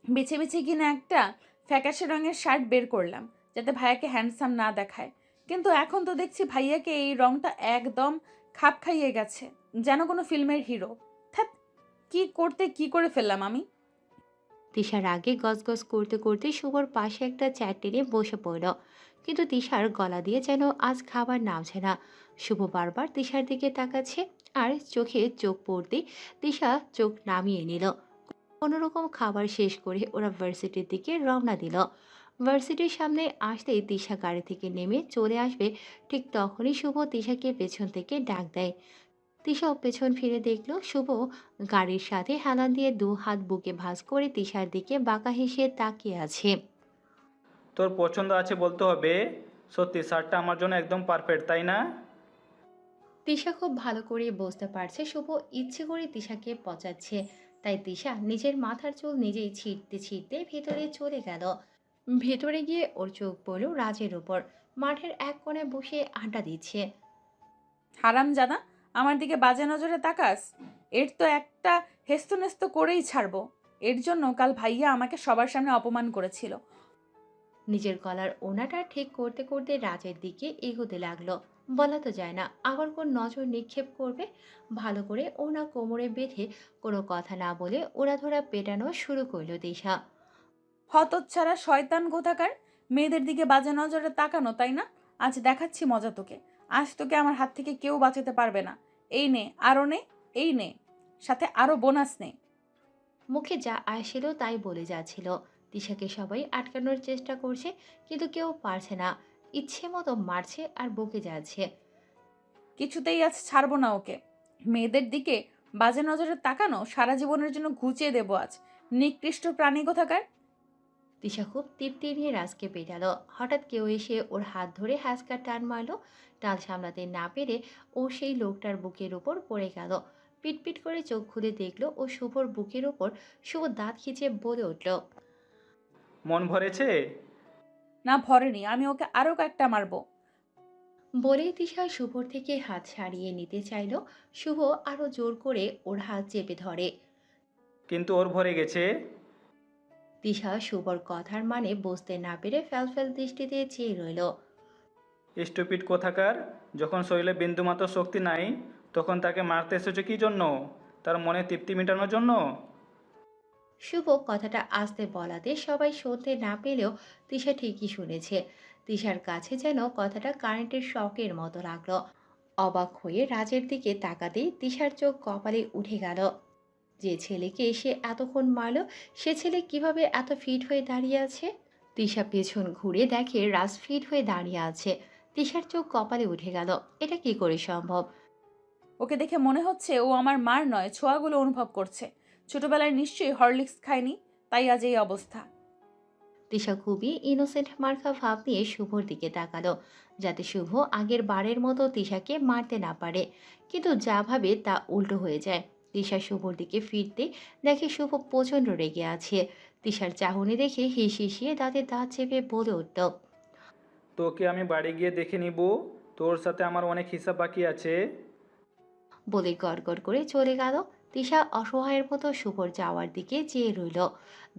বেছে বেছে কিনা একটা ফ্যাকাশে রঙের শার্ট বের করলাম, যাতে ভাইয়াকে হ্যান্ডসাম না দেখায়। কিন্তু এখন তো দেখছি ভাইয়াকে এই রংটা একদম খাপ খাইয়ে গেছে, যেন কোনো ফিল্মের হিরো। থ্যাত, কি করে ফেললাম আমি? তিশার আগে গজগজ করতে করতে শুভর পাশে একটা চেয়ার টেনে বসে পড়ল। কিন্তু তিশার গলা দিয়ে যেন আজ খাবার নামছে না। শুভ বারবার তিশার দিকে তাকাচ্ছে, আর চোখে চোখ পড়তেই তিশা চোখ নামিয়ে নিল। কোনোরকম খাবার শেষ করে ওরা ভার্সিটির দিকে রওনা দিল। ভার্সিটির সামনে আসতেই তিশা গাড়ি থেকে নেমে চলে আসবে, ঠিক তখনই শুভ তিশাকে পেছন থেকে ডাক দেয়। তিশাও পেছন ফিরে দেখলো শুভ গাড়ির সাথে হেলান দিয়ে দু হাত বুকে ভাঁজ করে তিশার দিকে বাঁকা হেসে তাকিয়ে আছে। তোর পছন্দ আছে বলতে হবে। সত্যি শার্টটা আমার জন্য একদম পারফেক্ট, তাই না? তিশা খুব ভালো করে বুঝতে পারছে শুভ ইচ্ছে করে তিশাকে পচাচ্ছে। তাই তিশা নিজের মাথার চুল নিজেই ছিঁড়তে ছিঁড়তে ভেতরে চলে গেল। ভেতরে গিয়ে ওর চোখ পড়ল রাজের উপর। মাঠের এক কোণে বসে আড্ডা দিচ্ছে। হারামজাদা, আমার দিকে বাজে নজরে তাকাস? এর তো একটা হেস্তনেস্ত করেই ছাড়বো। এর জন্য কাল ভাইয়া আমাকে সবার সামনে অপমান করেছিল। নিজের গলার ওনাটা ঠিক করতে করতে রাজের দিকে এগোতে লাগলো। বলা তো যায় না আবার কোন নজর নিক্ষেপ করবে। ভালো করে ওনা কোমরে বেঁধে কোনো কথা না বলে ওড়াধরা পেটানো শুরু করলো দিশা। হতচ্ছাড়া শয়তান কোথাকার! মেয়েদের দিকে বাজে নজরে তাকানো, তাই না? আজ দেখাচ্ছি মজা তোকে। আজ তোকে আমার হাত থেকে কেউ বাঁচাতে পারবে না। এই নে, আরো নে, এই নে, সাথে আরো বোনাস নে। মুখে যা আসছিল তাই বলে যাচ্ছিল। দিশাকে সবাই আটকানোর চেষ্টা করছে, কিন্তু কেউ পারছে না। ইচ্ছে মতো মারছে আর বকে যাচ্ছে। কিছুতেই আজ ছাড়বো না ওকে। মেয়েদের দিকে বাজে নজরে তাকানো সারা জীবনের জন্য ঘুচিয়ে দেবো আজ। নিকৃষ্ট প্রাণী কোথাকার! দিশা খুব তৃপ্তি নিয়ে রাজকে পেটালো। হঠাৎ কেউ এসে ওর হাত ধরে হ্যাঁচকা টান মারলো। টান সামলাতে না পেরে ও সেই লোকটার বুকের ওপর পড়ে গেল। পিটপিট করে চোখ খুলে দেখলো ও শুভর বুকের ওপর। শুভ দাঁত খিচে বলে উঠল। মন ভরেছে? না ভরেনি, আমি ওকে আরো কয়েকটা মারবো। বলেই দিশা শুভর থেকে হাত ছাড়িয়ে নিতে চাইলো। শুভ আরো জোর করে ওর হাত চেপে ধরে। কিন্তু ওর ভরে গেছে। দিশা শুভর কথার মানে বুঝতে না পেরে ফ্যালফ্যাল দৃষ্টিতে চেয়ে রইল। স্টুপিড কোথাকার! যখন শরীরে বিন্দুমাত্র শক্তি নাই, তখন তাকে মারতে এসেছো কি জন্য? তার মনে তৃপ্তি মেটানোর জন্য? শুভ কথাটা আস্তে বলাতে সবাই শুনতে না পেলেও তিশা ঠিকই শুনেছে। তিশার কাছে যেন কথাটা কারেন্টের শকের মতো লাগলো। অবাক হয়ে রাজের দিকে তাকাতেই তিশার চোখ কপালে উঠে গেল। যে ছেলেকে সে এতক্ষণ মারল, সে ছেলে কিভাবে এত ফিট হয়ে দাঁড়িয়ে আছে? তিশা পেছন ঘুরে দেখে রাজ ফিট হয়ে দাঁড়িয়ে আছে। তিশার চোখ কপালে উঠে গেল। এটা কি করে সম্ভব? ওকে দেখে মনে হচ্ছে ও আমার মার নয়, ছোঁয়াগুলো অনুভব করছে। ছোটবেলায় নিশ্চয়ই হরলিক্স খায়নি, তাই আজ এই অবস্থা। তিশা খুবই ইনোসেন্ট মার্কা ভাব নিয়ে শুভর দিকে তাকালো, যাতে শুভ আগের বারের মতো তিশাকে মারতে না পারে। কিন্তু যা ভাবে তা উল্টো হয়ে যায়। তিশা শুভর দিকে ফিরতে দেখে শুভ প্রচণ্ড রেগে আছে। তিশার চাহনি দেখে হিসিয়ে দাঁতে দাঁত চেপে বলে উঠল, তোকে আমি বাড়ি গিয়ে দেখে নিব, তোর সাথে আমার অনেক হিসাব বাকি আছে। বলে গড়গড় করে চলে গেল। তিশা অসহায়ের মতো শুভর যাওয়ার দিকে চেয়ে রইল।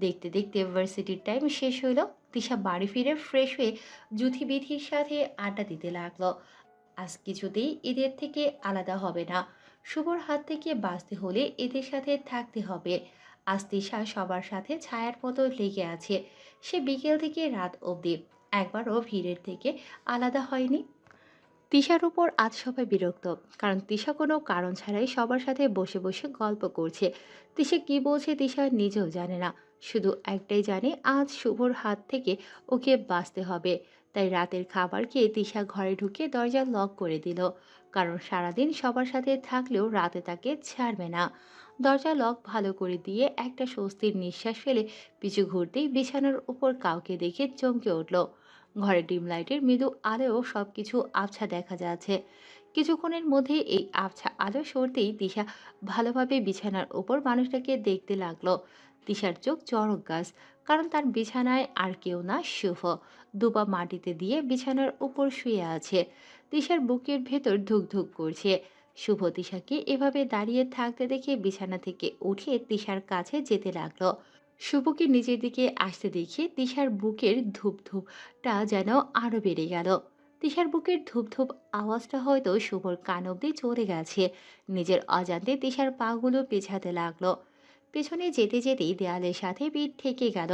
দেখতে দেখতে ভার্সিটির টাইম শেষ হইল। তিশা বাড়ি ফিরে ফ্রেশ হয়ে জুথি বিথির সাথে আড্ডা দিতে লাগলো। আজ কিছুতেই এদের থেকে আলাদা হবে না। শুভর হাত থেকে বাঁচতে হলে এদের সাথে থাকতে হবে। আজ তিশা সবার সাথে ছায়ার মতো লেগে আছে। সে বিকেল থেকে রাত অবধি একবারও ভিড়ের থেকে আলাদা হয়নি। তিশার উপর আজ সবাই বিরক্ত, কারণ তিশা কোনো কারণ ছাড়াই সবার সাথে বসে বসে গল্প করছে। তিশা কি বলছে তিশা নিজেও জানে না, শুধু একটাই জানে আজ শুভর হাত থেকে ওকে বাঁচতে হবে। তাই রাতের খাবার খেয়ে তিশা ঘরে ঢুকে দরজা লক করে দিল, কারণ সারাদিন সবার সাথে থাকলেও রাতে তাকে ছাড়বে না। দরজা লক ভালো করে দিয়ে একটা স্বস্তির নিঃশ্বাস ফেলে পিছু ঘুরতেই বিছানার উপর কাউকে দেখে চমকে উঠল। ঘরে ডিম লাইটের মৃদু আলোও সবকিছু আবছা দেখা যাচ্ছে। কিছুক্ষণের মধ্যে এই আবছা আলো সরতেই তিশা ভালোভাবে বিছানার উপর মানুষটাকে দেখতে লাগলো। তিশার চোখ চড়ক গাছ, কারণ তার বিছানায় আর কেউ না, শুভ দুপা মাটিতে দিয়ে বিছানার উপর শুয়ে আছে। তিশার বুকের ভেতর ধুকধুক করছে। শুভ তিশাকে এভাবে দাঁড়িয়ে থাকতে দেখে বিছানা থেকে উঠে তিশার কাছে যেতে লাগলো। শুভকে নিজের দিকে আসতে দেখে তিশার বুকের ধুপ ধুপটা যেন আরো বেড়ে গেল। তিশার বুকের ধুপ ধুপ আওয়াজটা হয়তো শুভর কান অব্দি চলে গেছে। নিজের অজান্তে তিশার পাগুলো পেছাতে লাগলো। পেছনে যেতে যেতেই দেয়ালের সাথে পিঠ ঠেকে গেল।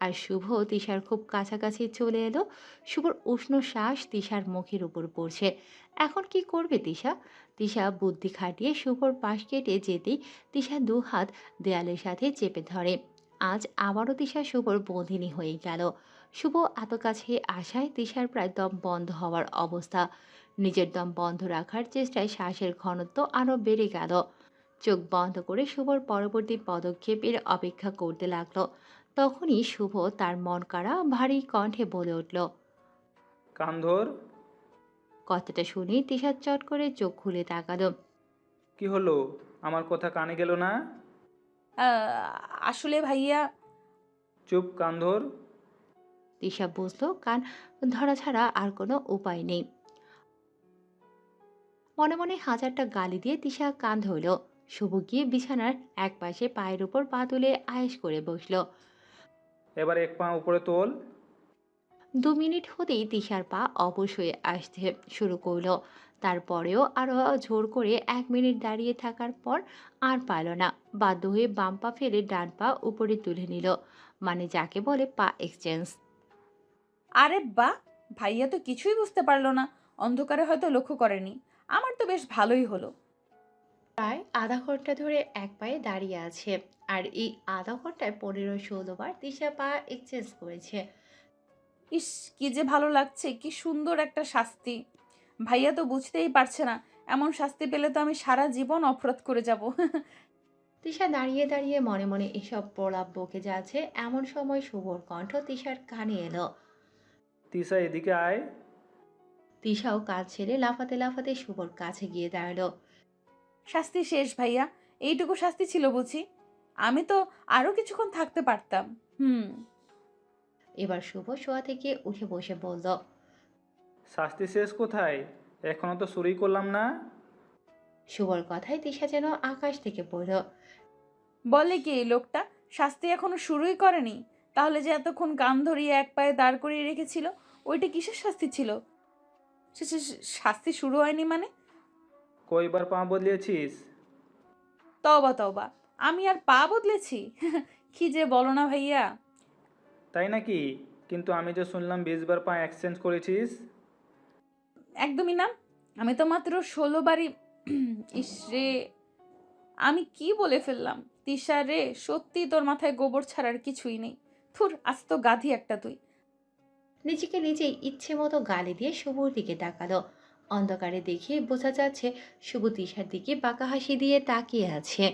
আর শুভ তিশার খুব কাছাকাছি চলে এলো। শুভর উষ্ণ শ্বাস তিশার মুখের উপর পড়ছে। এখন কি করবে তিশা? তিশা বুদ্ধি খাটিয়ে শুভর পাশ কেটে যেতেই তিশা দু হাত দেয়ালের সাথে চেপে ধরে। আজ আবারও তিশা শুভর বন্দিনী হয়ে গেল। শুভ এত কাছে আসায় তিশার প্রায় দম বন্ধ হওয়ার অবস্থা। নিজের দম বন্ধ রাখার চেষ্টায় শ্বাসের ঘনত্ব আরও বেড়ে গেল। চোখ বন্ধ করে শুভর পরবর্তী পদক্ষেপের অপেক্ষা করতে লাগলো। তখনই শুভ তার মন কাড়া ভারী কণ্ঠে বলে উঠল। কান ধর। কথাটা শুনে তিশা চট করে চোখ খুলে তাকালো। কি হলো? আমার কথা কানে গেল না? আসলে ভাইয়া, চুপ, কান ধর। তিশা বুঝলো কান ধরা ছাড়া আর কোনো উপায় নেই। মনে মনে হাজারটা গালি দিয়ে তিশা কান ধরল। শুভ গিয়ে বিছানার এক পাশে পায়ের উপর পা তুলে আয়েশ করে বসলো। এবার এক পা উপরে তোল। 2 মিনিট হতেই তিশার পা অবশ হয়ে আসতে শুরু করলো। তারপরেও আরো জোর করে 1 মিনিট দাঁড়িয়ে থাকার পর আর পারল না। বাধ্য হয়ে বাম পা ফেলে ডান পা উপরে তুলে নিল, মানে যাকে বলে পা এক্সচেঞ্জ। আরে বাহ, ভাইয়া তো কিছুই বুঝতে পারলো না, অন্ধকারে হয়তো লক্ষ্য করেনি। আমার তো বেশ ভালোই হলো। প্রায় আধা ঘন্টা ধরে এক পায়ে দাঁড়িয়ে আছে, আর এই আধা ঘন্টায় 15-16 বার তিশা পা এক্সচেঞ্জ করেছে। ইস, কি যে ভালো লাগছে, কি সুন্দর একটা শাস্তি। ভাইয়া তো বুঝতেই পারছে না, এমন শাস্তি পেলে তো আমি সারা জীবন অপরাধ করে যাব। তিশা দাঁড়িয়ে দাঁড়িয়ে মনে মনে এসব প্রলাপ বকে যাচ্ছে। এমন সময় শুভর কণ্ঠ তিশার কানে এলো। তিশা, এদিকে আয়। তিশাও কাজ ছেড়ে লাফাতে লাফাতে শুভর কাছে গিয়ে দাঁড়ালো। শাস্তি শেষ ভাইয়া, এইটুকু শাস্তি ছিল বুঝি? আমি তো আরো কিছুক্ষণ থাকতে পারতাম। এবার শুভ শোয়া থেকে উঠে বসে বলল। শাস্তি শেষ কোথায়? এখনো তো শুরুই করলাম না। শুভর কথায় তিশা যেন আকাশ থেকে পড়ল। বলে কি এই লোকটা, শাস্তি এখনো শুরুই করেনি? তাহলে যে এতক্ষণ কান ধরিয়ে এক পায়ে দাঁড় করিয়ে রেখেছিল, ওইটা কিসের শাস্তি ছিল? শাস্তি শুরু হয়নি মানে? কয়বার পা বদলিয়েছিস? তবা তবা, আমি আর পা বদলেছি? কি যে বলো না ভাইয়া। তাই নাকি? কিন্তু আমি যে শুনলাম 20 বার পা এক্সচেঞ্জ করেছিস। একদমই না, আমি তো মাত্র 16 বারই। ইস রে, আমি কি বলে ফেললাম। তিশা রে, সত্যি তোর মাথায় গোবর ছাড়ার কিছুই নেই। থুর, আজ তো গাধি একটা তুই। নিজেকে নিজেই ইচ্ছে মতো গালি দিয়ে শুভর দিকে তাকালো। অন্ধকারে দেখে বোঝা যাচ্ছে শুভ তিশার দিকে বাঁকা হাসি দিয়ে তাকিয়ে আছে।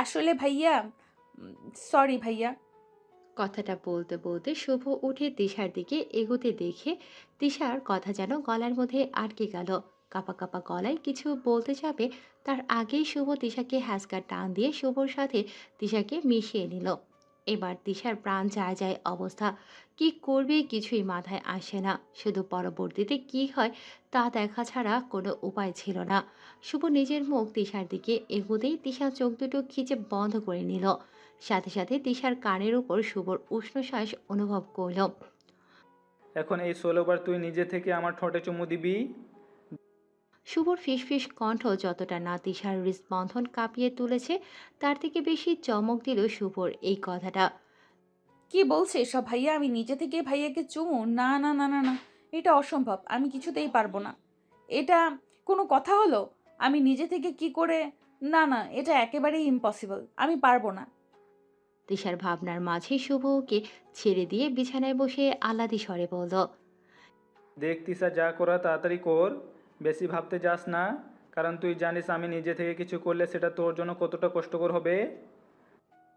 আসলে ভাইয়া, সরি ভাইয়া। কথাটা বলতে বলতে শুভ উঠে তিশার দিকে এগোতে দেখে তিশার কথা যেন গলার মধ্যে আটকে গেল। কাপা কাপা গলায় কিছু বলতে যাবে তার আগেই শুভ তিশাকে হ্যাসকা টান দিয়ে শুভর সাথে তিশাকে মিশিয়ে নিল। এবার তিশার প্রাণ যায় যায় অবস্থা। কি করবে কিছুই মাথায় আসে না, শুধু পরবর্তীতে কি হয় তা দেখা ছাড়া কোনো উপায় ছিল না। শুভ নিজের মুখ তিশার দিকে এগোতেই তিশা চোখ দুটো খিচে বন্ধ করে নিল। সাথে সাথে তিশার কানের উপর শুভর উষ্ণ শ্বাস অনুভব করল। এখন এই 16 বার তুই নিজে থেকে আমার ঠোঁটে চুমু দিবি? শুভর ফিসফিস কণ্ঠ যতটা না তিশার হৃদস্পন্দন কাঁপিয়ে তুলেছে, তার থেকে বেশি চমক দিল শুভর এই কথাটা। কি বলছে এসব ভাইয়া? আমি নিজে থেকে ভাইয়াকে চুমু? না না না না না, এটা অসম্ভব, আমি কিছুতেই পারবো না। এটা কোনো কথা হলো? আমি নিজে থেকে কি করে? না না, এটা একেবারেই ইম্পসিবল, আমি পারবো না। তিশার ভাবনার মাঝে শুভ ওকে ছেড়ে দিয়ে বিছানায় বসে আহ্লাদি স্বরে বলল। দেখ তিশা, যা করা তাড়াতাড়ি কর। বেশি ভাবতে যাস না, কারণ তুই জানিস আমি নিজে থেকে কিছু করলে সেটা তোর জন্য কতটা কষ্টকর হবে।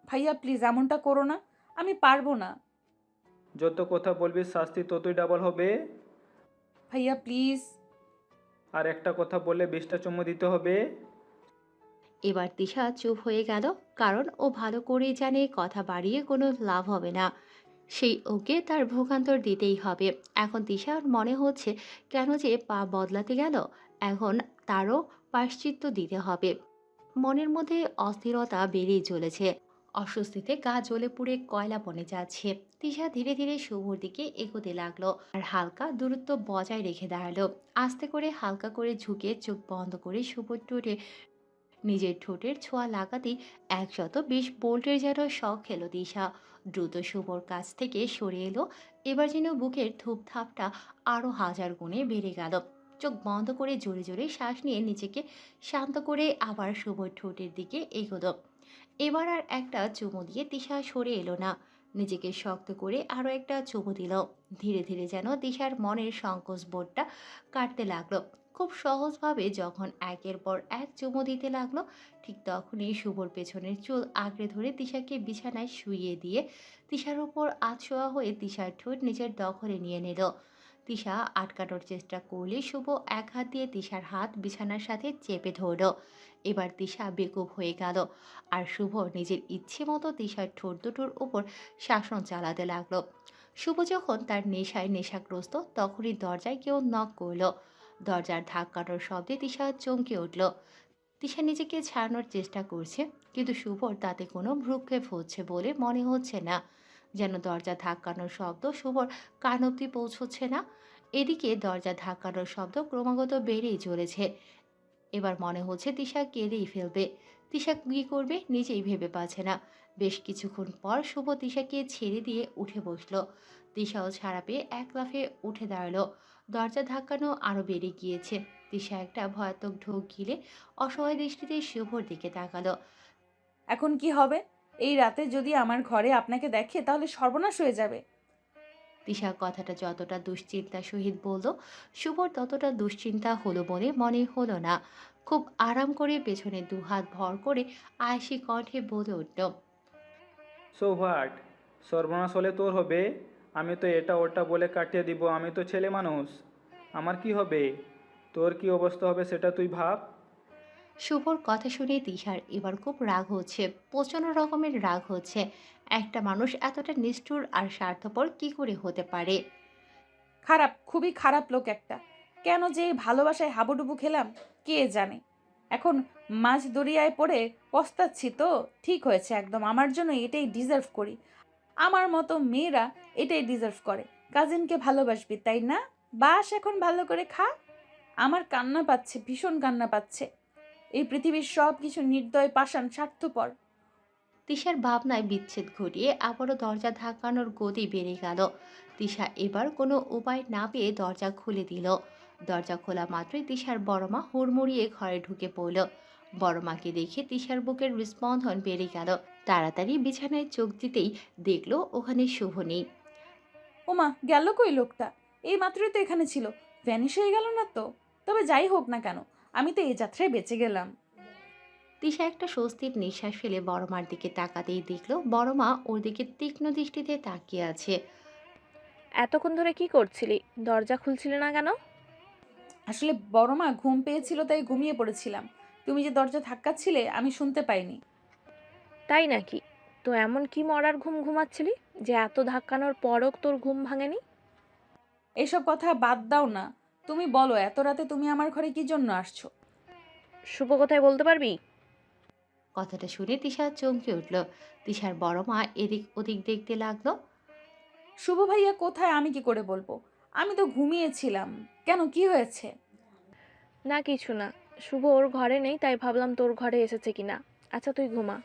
ভাইয়া প্লিজ এমনটা করো না, আমি পারবো না। যত কথা বলবি শাস্তি ততই ডাবল হবে। ভাইয়া প্লিজ। আর একটা কথা বললে 20টা চুমু দিতে হবে। এবার তিশা চুপ হয়ে গেল, কারণ ও ভালো করেই জানে কথা বাড়িয়ে কোনো লাভ হবে না। সেই ওকে তার ভোগান্তর দিতেই হবে। এখন তিশার মনে হচ্ছে কেন যে পা বদলাতে গেল, এখন তারও প্রায়শ্চিত্ত দিতে হবে। মনের মধ্যে অস্থিরতা বেড়েই চলেছে, অস্বস্তিতে গা জ্বলে পুড়ে কয়লা বনে যাচ্ছে। তিশা ধীরে ধীরে শুভর দিকে এগোতে লাগলো আর হালকা দূরত্ব বজায় রেখে দাঁড়ালো। আস্তে করে হালকা করে ঝুঁকে চোখ বন্ধ করে শুভর ঠোঁটে নিজের ঠোঁটের ছোঁয়া লাগাতেই 120 ভোল্টের যেন শখ খেলো দিশা। দ্রুত শুভর কাছ থেকে সরে এলো। এবার যেন বুকের ধূপধাপটা আরো হাজার গুণে বেড়ে গেল। চোখ বন্ধ করে জোরে জোরে শ্বাস নিয়ে নিজেকে শান্ত করে আবার শুভর ঠোঁটের দিকে এগোলো। এবার আর একটা চুমু দিয়ে তিশা সরে এলো না, নিজেকে শক্ত করে আরো একটা চুমু দিল। ধীরে ধীরে যেন তিশার মনের সংকোচ বোধটা কাটতে লাগলো। খুব সহজভাবে যখন একের পর এক চুমু দিতে লাগলো, ঠিক তখনই শুভর পেছনের চুল আঁকড়ে ধরে তিশাকে বিছানায় শুইয়ে দিয়ে তিশার উপর আধশোয়া হয়ে তিশার ঠোঁট নিজের দখলে নিয়ে নিল। তিশা আটকানোর চেষ্টা করলে শুভ এক হাত দিয়ে তিশার হাত বিছানার সাথে চেপে ধরল। এবার তিশা বেকুব হয়ে গেল, আর শুভ নিজের ইচ্ছে মতো তিশার ঠোঁট দুটোর উপর শাসন চালাতে লাগলো। শুভ যখন তার নেশায় নেশাগ্রস্ত, তখনই দরজায় কেউ নক করলো। দরজার ধাক্কানোর শব্দে তিশা চমকে উঠল। তিশা নিজেকে ছাড়ানোর চেষ্টা করছে, কিন্তু শুভর তাতে কোনো ভ্রুক্ষেপ হচ্ছে বলে মনে হচ্ছে না। যেন দরজা ধাক্কানোর শব্দ শুভর কান অব্দি পৌঁছচ্ছে না। এদিকে দরজা ধাক্কানোর শব্দ ক্রমাগত বেড়েই চলেছে। এবার মনে হচ্ছে তিশা কেঁদেই ফেলবে। তিশা কী করবে নিজেই ভেবে পাচ্ছে না। বেশ কিছুক্ষণ পর শুভ তিশাকে ছেড়ে দিয়ে উঠে বসলো। তিশাও ছাড়া পেয়ে এক লাফে উঠে দাঁড়ালো। দরজা ধাক্কানো আরো বেড়ে গিয়েছে। তিশা একটা ভয়াতক ঢোক গিলে অসহায় দৃষ্টিতে শুভর দিকে তাকালো। এখন কি হবে? এই রাতে যদি আমার ঘরে আপনাকে দেখে তাহলে সর্বনাশ হয়ে যাবে। তিশা কথাটা যতটা দুশ্চিন্তার সহিত বলল, শুভর ততটা দুশ্চিন্তা হলো বলে মনে হলো না। খুব আরাম করে পেছনে দুহাত ভর করে আয়েসি কণ্ঠে বলে উঠল। So what? সর্বনাশ হলে তোর হবে। আমি তো এটা ওটা বলে কাটিয়ে দিব, আমি তো ছেলে মানুষ। আমার কি হবে? তোর কি অবস্থা হবে সেটা তুই ভাব। শুভর কথা শুনে তিশার এবার খুব রাগ হচ্ছে, প্রচণ্ড রকমের রাগ হচ্ছে। একটা মানুষ এতটা নিষ্ঠুর আর স্বার্থপর কি করে হতে পারে? খারাপ, খুবই খারাপ লোক একটা। কেন যে এই ভালোবাসায় হাবুডুবু খেলাম কে জানে। এখন মাঝ দরিয়ায় পড়ে পস্তাচ্ছি তো। ঠিক হয়েছে একদম, আমার জন্য এটাই ডিজার্ভ করি। আমার মতো মেয়েরা এটাই ডিজার্ভ করে। কাজিনকে ভালোবাসবি তাই না? বাস এখন ভালো করে খা। আমার কান্না পাচ্ছে, ভীষণ কান্না পাচ্ছে। এই পৃথিবীর সব কিছু নির্দয়, পাষাণ, স্বার্থপর। তিশার ভাবনায় বিচ্ছেদ ঘটিয়ে আবারও দরজা ধাক্কানোর গতি বেড়ে গেল। তিশা এবার কোনো উপায় না পেয়ে দরজা খুলে দিল। দরজা খোলা মাত্রই তিশার বড়মা হুড়মুড়িয়ে ঘরে ঢুকে পড়ল। বড়মাকে দেখে তিশার বুকের হৃস্পন্দন বেড়ে গেল। তাড়াতাড়ি বিছানায় চোখ দিতেই দেখলো ওখানে শুভ নেই। ওমা, গেল কই লোকটা? এই মাত্রই তো এখানে ছিল, ভ্যানিশ হয়ে গেল না তো? তবে যাই হোক না কেন, আমি তো এই যাত্রায় বেঁচে গেলাম। তিশা একটা স্বস্তির নিঃশ্বাস ফেলে বড় মার দিকে তাকাতেই দেখলো বড় মা ওর দিকে তীক্ষ্ণ দৃষ্টিতে তাকিয়ে আছে। এতক্ষণ ধরে কি করছিলি? দরজা খুলছিলি না কেন? আসলে বড় মা ঘুম পেয়েছিল তাই ঘুমিয়ে পড়েছিলাম। তুমি যে দরজা ধাক্কাচ্ছিলে আমি শুনতে পাইনি। তাই নাকি? তো এমন কি মরার ঘুম ঘুমাচ্ছিলি যে এত ধাক্কানোর পরও তোর ঘুম ভাঙেনি? এসব কথা বাদ দাও না। তুমি বলো এত রাতে তুমি আমার ঘরে কি জন্য আসছো? শুভ কোথায় বলতে পারবি? কথাটা শুনে তিশা চমকে উঠল। তিশার বড় মা এদিক ওদিক দেখতে লাগলো। শুভ ভাইয়া কোথায় আমি কি করে বলবো? আমি তো ঘুমিয়েছিলাম। কেন, কি হয়েছে? না কিছু না। শুভ ওর ঘরে নেই তাই ভাবলাম তোর ঘরে এসেছে কিনা। আচ্ছা তুই ঘুমা।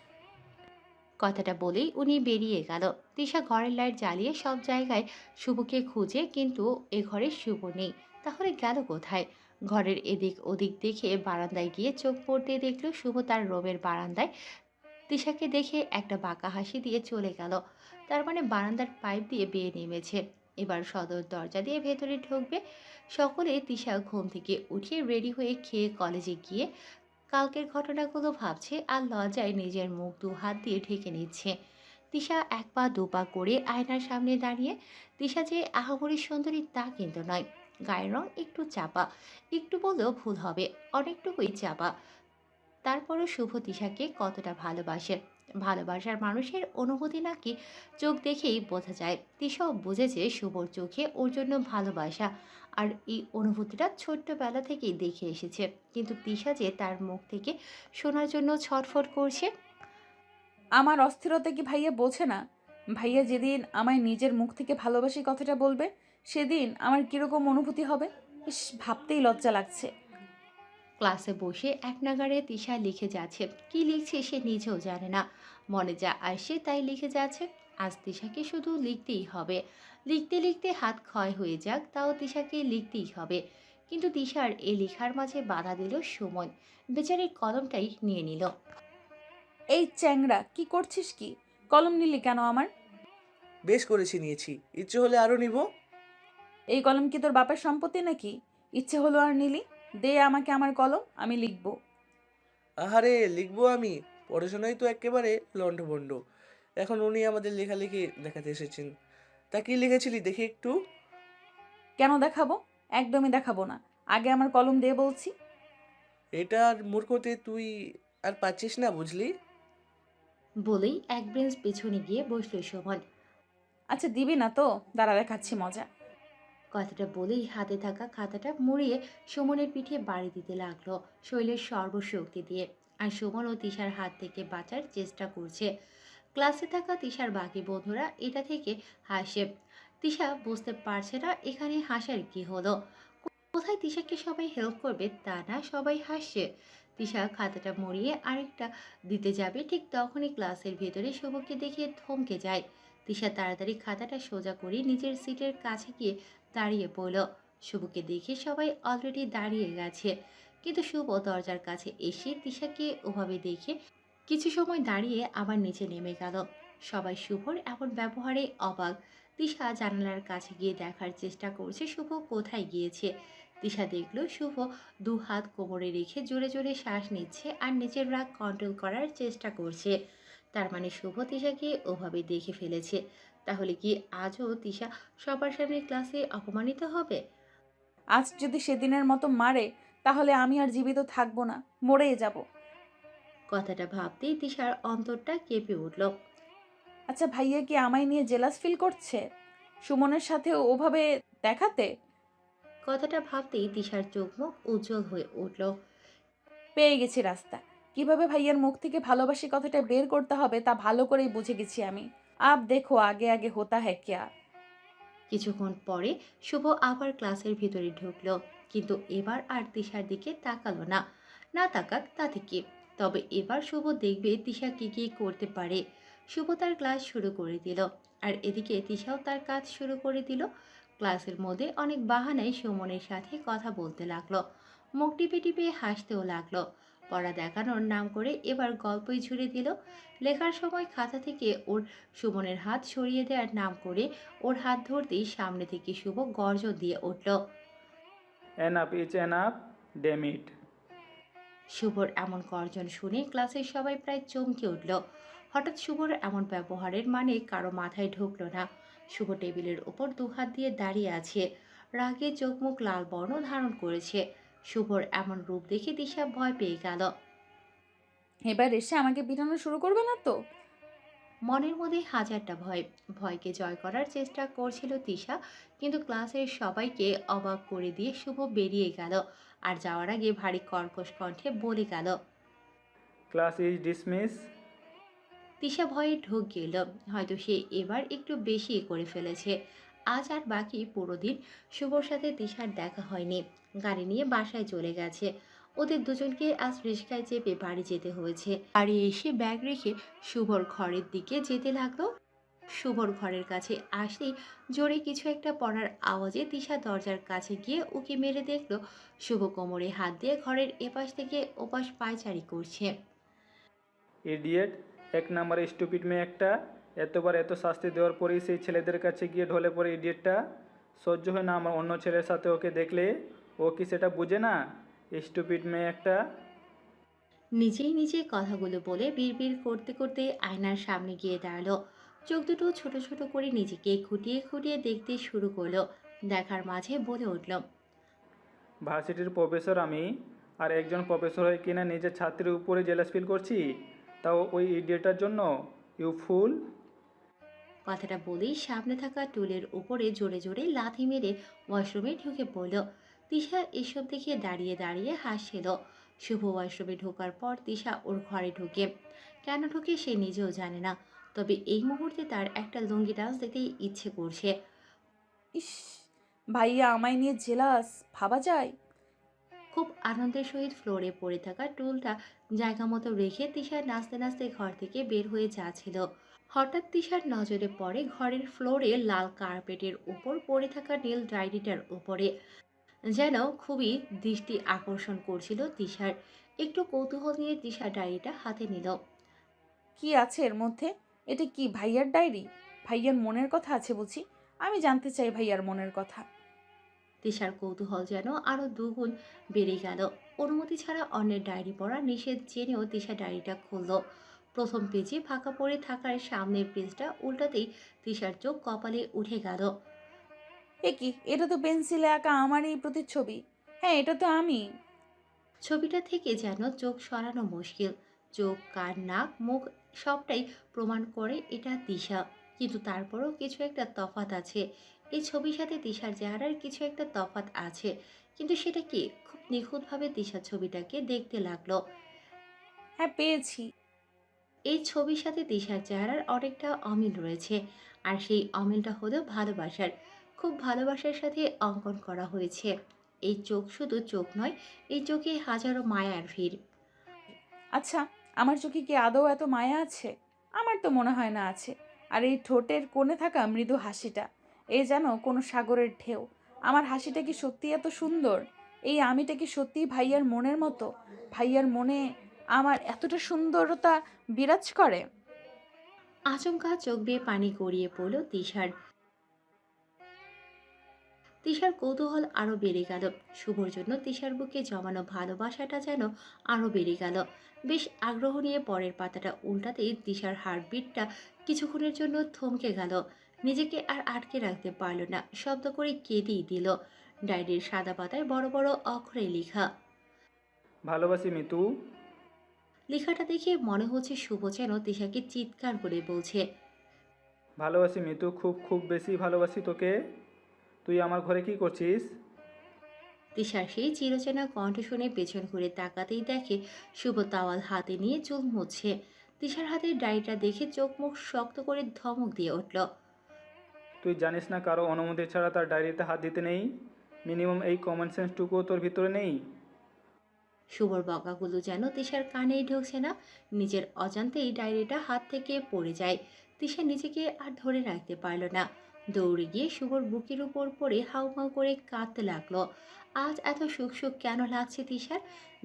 কথাটা বলেই উনি বেরিয়ে গেল। তিশা ঘরের লাইট জ্বালিয়ে সব জায়গায় শুভকে খুঁজে, কিন্তু এ ঘরে শুভ নেই। তাহলে গেল কোথায়? ঘরের এদিক ওদিক দেখে বারান্দায় গিয়ে চোখ পড়তে দেখলো শুভ তার রুমের বারান্দায় তিশাকে দেখে একটা বাঁকা হাসি দিয়ে চলে গেল। তার মানে বারান্দার পাইপ দিয়ে বেয়ে নেমেছে। এবার সদর দরজা দিয়ে ভেতরে ঢুকবে। সকলে তিশা ঘুম থেকে উঠে রেডি হয়ে খেয়ে কলেজে গিয়ে কালকের ঘটনাগুলো ভাবছে আর লজ্জায় নিজের মুখ দু হাত দিয়ে ঢেকে নিচ্ছে। তিশা এক পা দু পা করে আয়নার সামনে দাঁড়িয়ে। তিশা যে আহামরি সুন্দরী তা কিন্তু নয়। গায়ের রং একটু চাপা, একটু বললেও ভুল হবে, অনেকটুকুই চাপা। তারপরও শুভ তিশাকে কতটা ভালোবাসে। ভালোবাসার মানুষের অনুভূতি নাকি চোখ দেখেই বোঝা যায়। তিশাও বুঝেছে শুভর চোখে ওর জন্য ভালোবাসা। আর এই অনুভূতিটা ছোট্টবেলা থেকেই দেখে এসেছে। কিন্তু তিশা যে তার মুখ থেকে শোনার জন্য ছটফট করছে। আমার অস্থিরতা কি ভাইয়া বোঝে না? ভাইয়া যেদিন আমায় নিজের মুখ থেকে ভালোবাসি কথাটা বলবে, সেদিন আমার কিরকম অনুভূতি হবে? ইস, ভাবতেই লজ্জা লাগছে। ক্লাসে বসে এক নাগাড়ে তিশা লিখে যাচ্ছে। কি লিখছে সে নিজেও জানে না। মনে যা আসে তাই লিখে যাচ্ছে। আজ তিশাকে শুধু লিখতেই হবে। লিখতে লিখতে হাত ক্ষয় হয়ে যাক, তাও তিশাকে লিখতেই হবে। কিন্তু তিশার এই লেখার মাঝে বাধা দিল সুমন। বেচারির কলমটাই নিয়ে নিল। এই চ্যাংড়া, কি করছিস কি? কলম নিলি কেন আমার? বেশ করেছি, নিয়েছি, ইচ্ছে হলে আরো নিব। এই কলম কি তোর বাপের সম্পত্তি নাকি? ইচ্ছে হলো আর নিলি? দে আমাকে আমার কলম, আমি লিখবো। আহারে, লিখবো আমি? পড়াশোনায় তো একেবারে লন্ডভন্ড। এখন উনি আমাদের লেখালেখি দেখাতে এসেছেন। তা কি লিখেছিলি দেখি একটু। কেন দেখাবো? একদমই দেখাবো না। আগে আমার কলম দে বলছি। এটার মূর্খতে তুই আর পাচ্ছিস না, বুঝলি? বলেই এক বেঞ্চ পেছনে গিয়ে বসল সুমন। আচ্ছা দিবি না তো? দাঁড়া দেখাচ্ছি মজা। কথাটা বলেই হাতে থাকা খাতাটা মুড়িয়ে সুমনের পিঠে বাড়ি দিতে লাগলো শৈলের সর্বশক্তি দিয়ে। আর সুমন ও তিশার হাত থেকে বাঁচার চেষ্টা করছে। ক্লাসে থাকা তিশার বাকি বন্ধুরা এটা থেকে হাসে। তিশা বুঝতে পারছে না এখানে হাসার কি হলো। কোথায় তিশাকে সবাই হেল্প করবে তা না, সবাই হাসছে। তিশা খাতাটা মুড়িয়ে আরেকটা দিতে যাবে, ঠিক তখনই ক্লাসের ভেতরে শুভকে দেখে থমকে যায়। তিশা তাড়াতাড়ি খাতাটা সোজা করে নিজের সিটের কাছে গিয়ে দাঁড়িয়ে পড়ল। শুভকে দেখে সবাই অলরেডি দাঁড়িয়ে গেছে, কিন্তু শুভ দরজার কাছে এসে তিশাকে ওভাবে দেখে কিছু সময় দাঁড়িয়ে আবার নিচে নেমে গেল। সবাই শুভর এমন ব্যবহারে অবাক। তিশা জানালার কাছে গিয়ে দেখার চেষ্টা করছে শুভ কোথায় গিয়েছে। তিশা দেখল শুভ দু হাত কোমরে রেখে জোরে জোরে শ্বাস নিচ্ছে আর নিজের রাগ কন্ট্রোল করার চেষ্টা করছে। তার মানে শুভ তিশাকে ওভাবে দেখে ফেলেছে। তাহলে কি আজও তিশা সবার সামনে ক্লাসে অপমানিত হবে? আজ যদি সেদিনের মতো মারে, তাহলে আমি আর জীবিত থাকবো না, মরেই যাব। কথাটা ভাবতেই তিশার অন্তরটা কেঁপে উঠল। আচ্ছা ভাইয়া কি আমায় নিয়ে জেলাস ফিল করছে সুমনের সাথে ওভাবে দেখাতে? কথাটা ভাবতেই তিশার চোখ মুখ উজ্জ্বল হয়ে উঠল। পেয়ে গেছি রাস্তা। কিভাবে ভাইয়ার মুখ থেকে ভালোবাসি কথাটা বের করতে হবে তা ভালো করেই বুঝে গেছি আমি। আব দেখো আগে আগে হোতা হ্যাঁ ক্যা। কিছুক্ষণ পরে শুভ আবার ক্লাসের ভিতরে ঢুকলো, কিন্তু এবার আর তিশার দিকে তাকালো না। না তাকাক তাতে কি, তবে এবার শুভ দেখবে তিশা কি কি করতে পারে। শুভ তার ক্লাস শুরু করে দিল, আর এদিকে তিশাও তার কাজ শুরু করে দিল। ক্লাসের মধ্যে অনেক বাহানায় সুমনের সাথে কথা বলতে লাগলো। মুখ টিপে টিপে হাসতেও লাগলো। পড়া দেখানোর নাম করে এবার গল্পই ছুড়ে দিল। লেখার সময় খাতা থেকে ওর সুমনের হাত সরিয়ে দেওয়ার নাম করে ওর হাত ধরতেই সামনে থেকে শুভ গর্জন দিয়ে উঠল। এনাফ ইজ এনাফ, ডেম ইট। শুভর এমন গর্জন শুনে ক্লাসের সবাই প্রায় চমকে উঠল। হঠাৎ শুভর এমন ব্যবহারের মানে কারো মাথায় ঢুকলো না। শুভ টেবিলের ওপর দুহাত দিয়ে দাঁড়িয়ে আছে, রাগে চোখ মুখ লাল বর্ণ ধারণ করেছে। শুভর এমন রূপ দেখে দিশা ভয় পেয়ে গেল। এবার এসে আমাকে পিটানো শুরু করবে না তো? মনের মধ্যে হাজারটা ভয়। ভয়কে জয় করার চেষ্টা করছিল তিশা, কিন্তু ক্লাসের সবাইকে অবাক করে দিয়ে শুভ বেরিয়ে গেল। আর যাওয়ার আগে ভারী কর্কশ কণ্ঠে বলে গেল। Class is dismiss. তিশা ভয়ে ঢোক গেল। হয়তো সে এবার একটু বেশি করে ফেলেছে। আজ আর বাকি পুরো দিন শুভর সাথে তিশার দেখা হয়নি। গাড়ি নিয়ে বাসায় চলে গেছে। ওদের দুজনকে আজ রিস্কায় চেপে বাড়ি যেতে হয়েছে। বাড়ি এসে ব্যাগ রেখে শুভর ঘরের দিকে যেতে লাগলো। শুভর ঘরের কাছে আসলেই জোরে কিছু একটা পড়ার আওয়াজে তিশা দরজার কাছে গিয়ে উকি মেরে দেখলো শুভ কোমরে হাত দিয়ে ঘরের এপাশ থেকে ওপাশ পায়চারি করছে। ইডিয়েট, এক নম্বরে স্টুপিড মেয়ে একটা। এতবার এত শাস্তি দেওয়ার পরেই সেই ছেলেদের কাছে গিয়ে ঢলে পড়ে ইডিয়েটটা। সহ্য হয় না আমার অন্য ছেলের সাথে ওকে দেখলে। ও কি সেটা বুঝে না? স্টুপিড মেয়ে একটা। নিজেই নিজে কথাগুলো বলে বিড়বিড় করতে করতে আয়নার সামনে গিয়ে দাঁড়ালো। চোখ দুটো ছোট ছোট করে নিজেকে খুঁটিয়ে খুঁটিয়ে দেখতে শুরু করলো। দেখার মাঝে বলে উঠল। ভার্সিটির প্রফেসর আমি, আর একজন প্রফেসর হয়ে কিনা নিজের ছাত্রীর উপরে জেলাস ফিল করছি, তাও ওই ইডিয়েটার জন্য। ইউ ফুল। কথাটা বলেই সামনে থাকা টুলের উপরে জোরে জোরে লাথি মেরে ওয়াশরুমে ঢুকে পড়ল। তিশা এসব দেখে দাঁড়িয়ে দাঁড়িয়ে হাসছিল। শুভ ওয়াশরুমে ঢোকার পর তিশা ওর ঘরে ঢোকে। কেন ঢোকে সে নিজেও জানে না, তবে এই মুহূর্তে তার একটা লুঙ্গি ডান্স দেখতেই ইচ্ছে করছে। ইস, ভাইয়া আমায় নিয়ে জেলাস, ভাবা যায়? খুব আনন্দের সহিত ফ্লোরে পড়ে থাকা টুলটা জায়গা মতো রেখে তিশা নাচতে নাচতে ঘর থেকে বের হয়ে যাচ্ছিল। হঠাৎ তিশার নজরে পড়ে ঘরের ফ্লোরে লাল কার্পেটের উপর পড়ে থাকা নীল ডায়েরিটার উপরে। যেন খুবই দৃষ্টি আকর্ষণ করছিল তিশার। একটু কৌতূহল নিয়ে তিশা ডায়েরিটা হাতে নিল। কি আছে এর মধ্যে? এটা কি ভাইয়ার ডায়েরি? ভাইয়ার মনের কথা আছে বুঝি? আমি জানতে চাই ভাইয়ার মনের কথা। তিশার কৌতূহল যেন আরো দুগুণ বেড়ে গেল। অনুমতি ছাড়া অন্যের ডায়েরি পড়া নিষেধ জেনেও তিশা ডায়েরিটা খুলল। প্রথম পেজে ফাঁকা পড়ে থাকার সামনের পেজটা উল্টাতেই তিশার চোখ কপালে উঠে গেল। এ কি, এটা তো পেন্সিলে আঁকা আমার এই প্রতিচ্ছবি। হ্যাঁ, এটা তো আমি। ছবিটা থেকে যেন চোখ সরানো মুশকিল। চোখ, কান, নাক, মুখ সবটাই প্রমাণ করে এটা তিশা। কিন্তু তারপরও কিছু একটা তফাৎ আছে। এই ছবির সাথে তিশার চেহারার কিছু একটা তফাৎ আছে। কিন্তু সেটা কি? খুব নিখুঁতভাবে তিশার ছবিটাকে দেখতে লাগলো। হ্যাঁ, পেয়েছি। এই ছবির সাথে তিশার চেহারার অনেকটা অমিল রয়েছে। আর সেই অমিলটা হলো ভালোবাসার। খুব ভালোবাসার সাথে অঙ্কন করা হয়েছে। এই চোখ শুধু চোখ নয়, এই চোখে হাজারো মায়ার ভিড়। আচ্ছা, আমার চোখে কি আদৌ এত মায়া আছে? আমার তো মনে হয় না আছে। আর এই ঠোঁটের কোণে থাকা মৃদু হাসিটা, এ যেন কোনো সাগরের ঢেউ। আমার হাসিটা কি সত্যি এত সুন্দর? এই আমিটা কি সত্যিই ভাইয়ার মনের মতো? ভাইয়ার মনে আমার এতটা সুন্দরতা বিরাজ করে? আচমকা চোখ বেয়ে পানি গড়িয়ে পড়ল তিশার। তিশার কৌতূহল আরো বেড়ে গেল। শুভর জন্য তিশার বুকে জমানো ভালোবাসাটা যেন আরো বেড়ে গেল। বেশ আগ্রহ নিয়ে পরের পাতাটা উল্টাতেই তিশার হার্টবিটটা কিছুক্ষণের জন্য থমকে গেল। নিজেকে আর আটকে রাখতে পারল না, শব্দ করে কেঁদেই দিল। ডায়েরির সাদা পাতায় বড় বড় অক্ষরে লেখা। ভালোবাসি মিতু। লেখাটা দেখে মনে হচ্ছে শুভ যেন তিশাকে চিৎকার করে বলছে। ভালোবাসি মিতু, খুব খুব বেশি ভালোবাসি তোকে। তুই আমার ঘরে কি করছিস? তিশার সেই চিরচেনা কণ্ঠ শুনে পেছন ঘুরে তাকাতেই দেখে শুভ তাওয়াল হাতে নিয়ে চুল মুছছে। তিশার হাতের ডায়েরিটা দেখে চোখ মুখ শক্ত করে ধমক দিয়ে উঠল। তুই জানিস না কারো অনুমতি ছাড়া তার ডায়েরিতে হাত দিতে নেই? মিনিমাম এই কমন সেন্সটুকুও তোর ভিতরে নেই? শুভর বকাগুলো যেন তিশার কানেই ঢুকছে না। নিজের অজান্তেই ডায়েরিটা হাত থেকে পড়ে যায়। তিশা নিজেকে আর ধরে রাখতে পারল না। দৌড়ে গিয়ে শুভর বুকের উপর পড়ে হাউমাউ করে কাঁদতে লাগলো। আজ এত সুখ সুখ কেন লাগছে তিশার?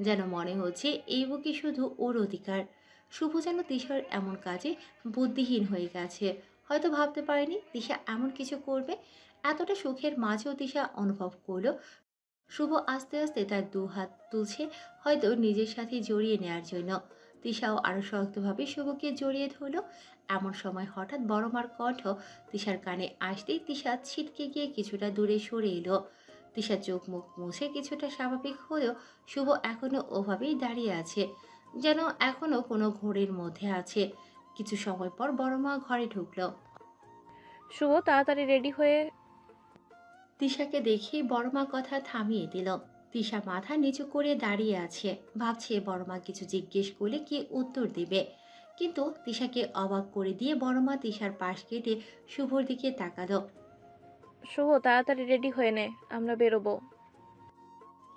যেন মনে হচ্ছে এই বুকে শুধু ওর অধিকার। শুভ যেন তিশার এমন কাজে বুদ্ধিহীন হয়ে গেছে। হয়তো ভাবতে পারেনি তিশা এমন কিছু করবে। এতটা সুখের মাঝেও তিশা অনুভব করলো শুভ আস্তে আস্তে তার দু হাত তুলছে, হয়তো নিজের সাথে জড়িয়ে নেওয়ার জন্য। তিশাও আরো শক্তভাবে শুভকে জড়িয়ে ধরলো। এমন সময় হঠাৎ বড় মার কণ্ঠ তিশার কানে আসতেই তিশা ছিটকে গিয়ে কিছুটা দূরে সরে এলো। তিশা চোখ মুখ মুছে কিছুটা স্বাভাবিক হলেও শুভ এখনো ওভাবেই দাঁড়িয়ে আছে, যেন এখনো কোনো ঘোরের মধ্যে আছে। কিছু সময় পর বড় মা ঘরে ঢুকলো। শুভ, তাড়াতাড়ি রেডি হয়ে। তিশাকে দেখেই বড়মা কথা থামিয়ে দিল। তিশা মাথা নিচু করে দাঁড়িয়ে আছে, ভাবছে বড়মা কিছু জিজ্ঞেস করলে কি উত্তর দিবে। কিন্তু তিশাকে অবাক করে দিয়ে বড়মা তিশার পাশ কেটে শুভর দিকে তাকালো। শুভ, তাড়াতাড়ি রেডি হয়ে নে, আমরা বেরোবো।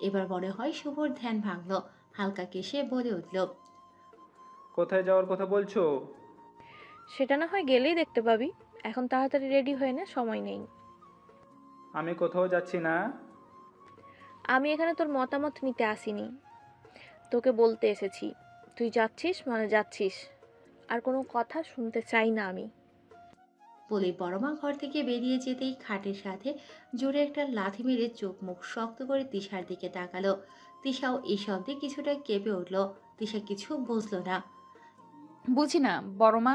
এবার মনে হয় শুভর ধ্যান ভাঙলো, হালকা কেশে বলে উঠল। কোথায় যাওয়ার কথা বলছো? সেটা না হয় গেলেই দেখতে পাবি। এখন তাড়াতাড়ি রেডি হয়ে নে, সময় নেই। আমি কোথাও যাচ্ছি না। আমি এখানে তোর মতামত নিতে আসিনি, তোকে বলতে এসেছি। তুই যাচ্ছিস মানে যাচ্ছিস, আর কোনো কথা শুনতে চাই না আমি। বলে বড়মা ঘর থেকে বেরিয়ে যেতেই খাটের সাথে জোরে একটা লাথি মেরে চোখ মুখ শক্ত করে তিশার দিকে তাকালো। তিশাও এই শব্দে কিছুটা কেঁপে উঠল। তিশা কিছু বুঝলো না। বুঝি না বড় মা,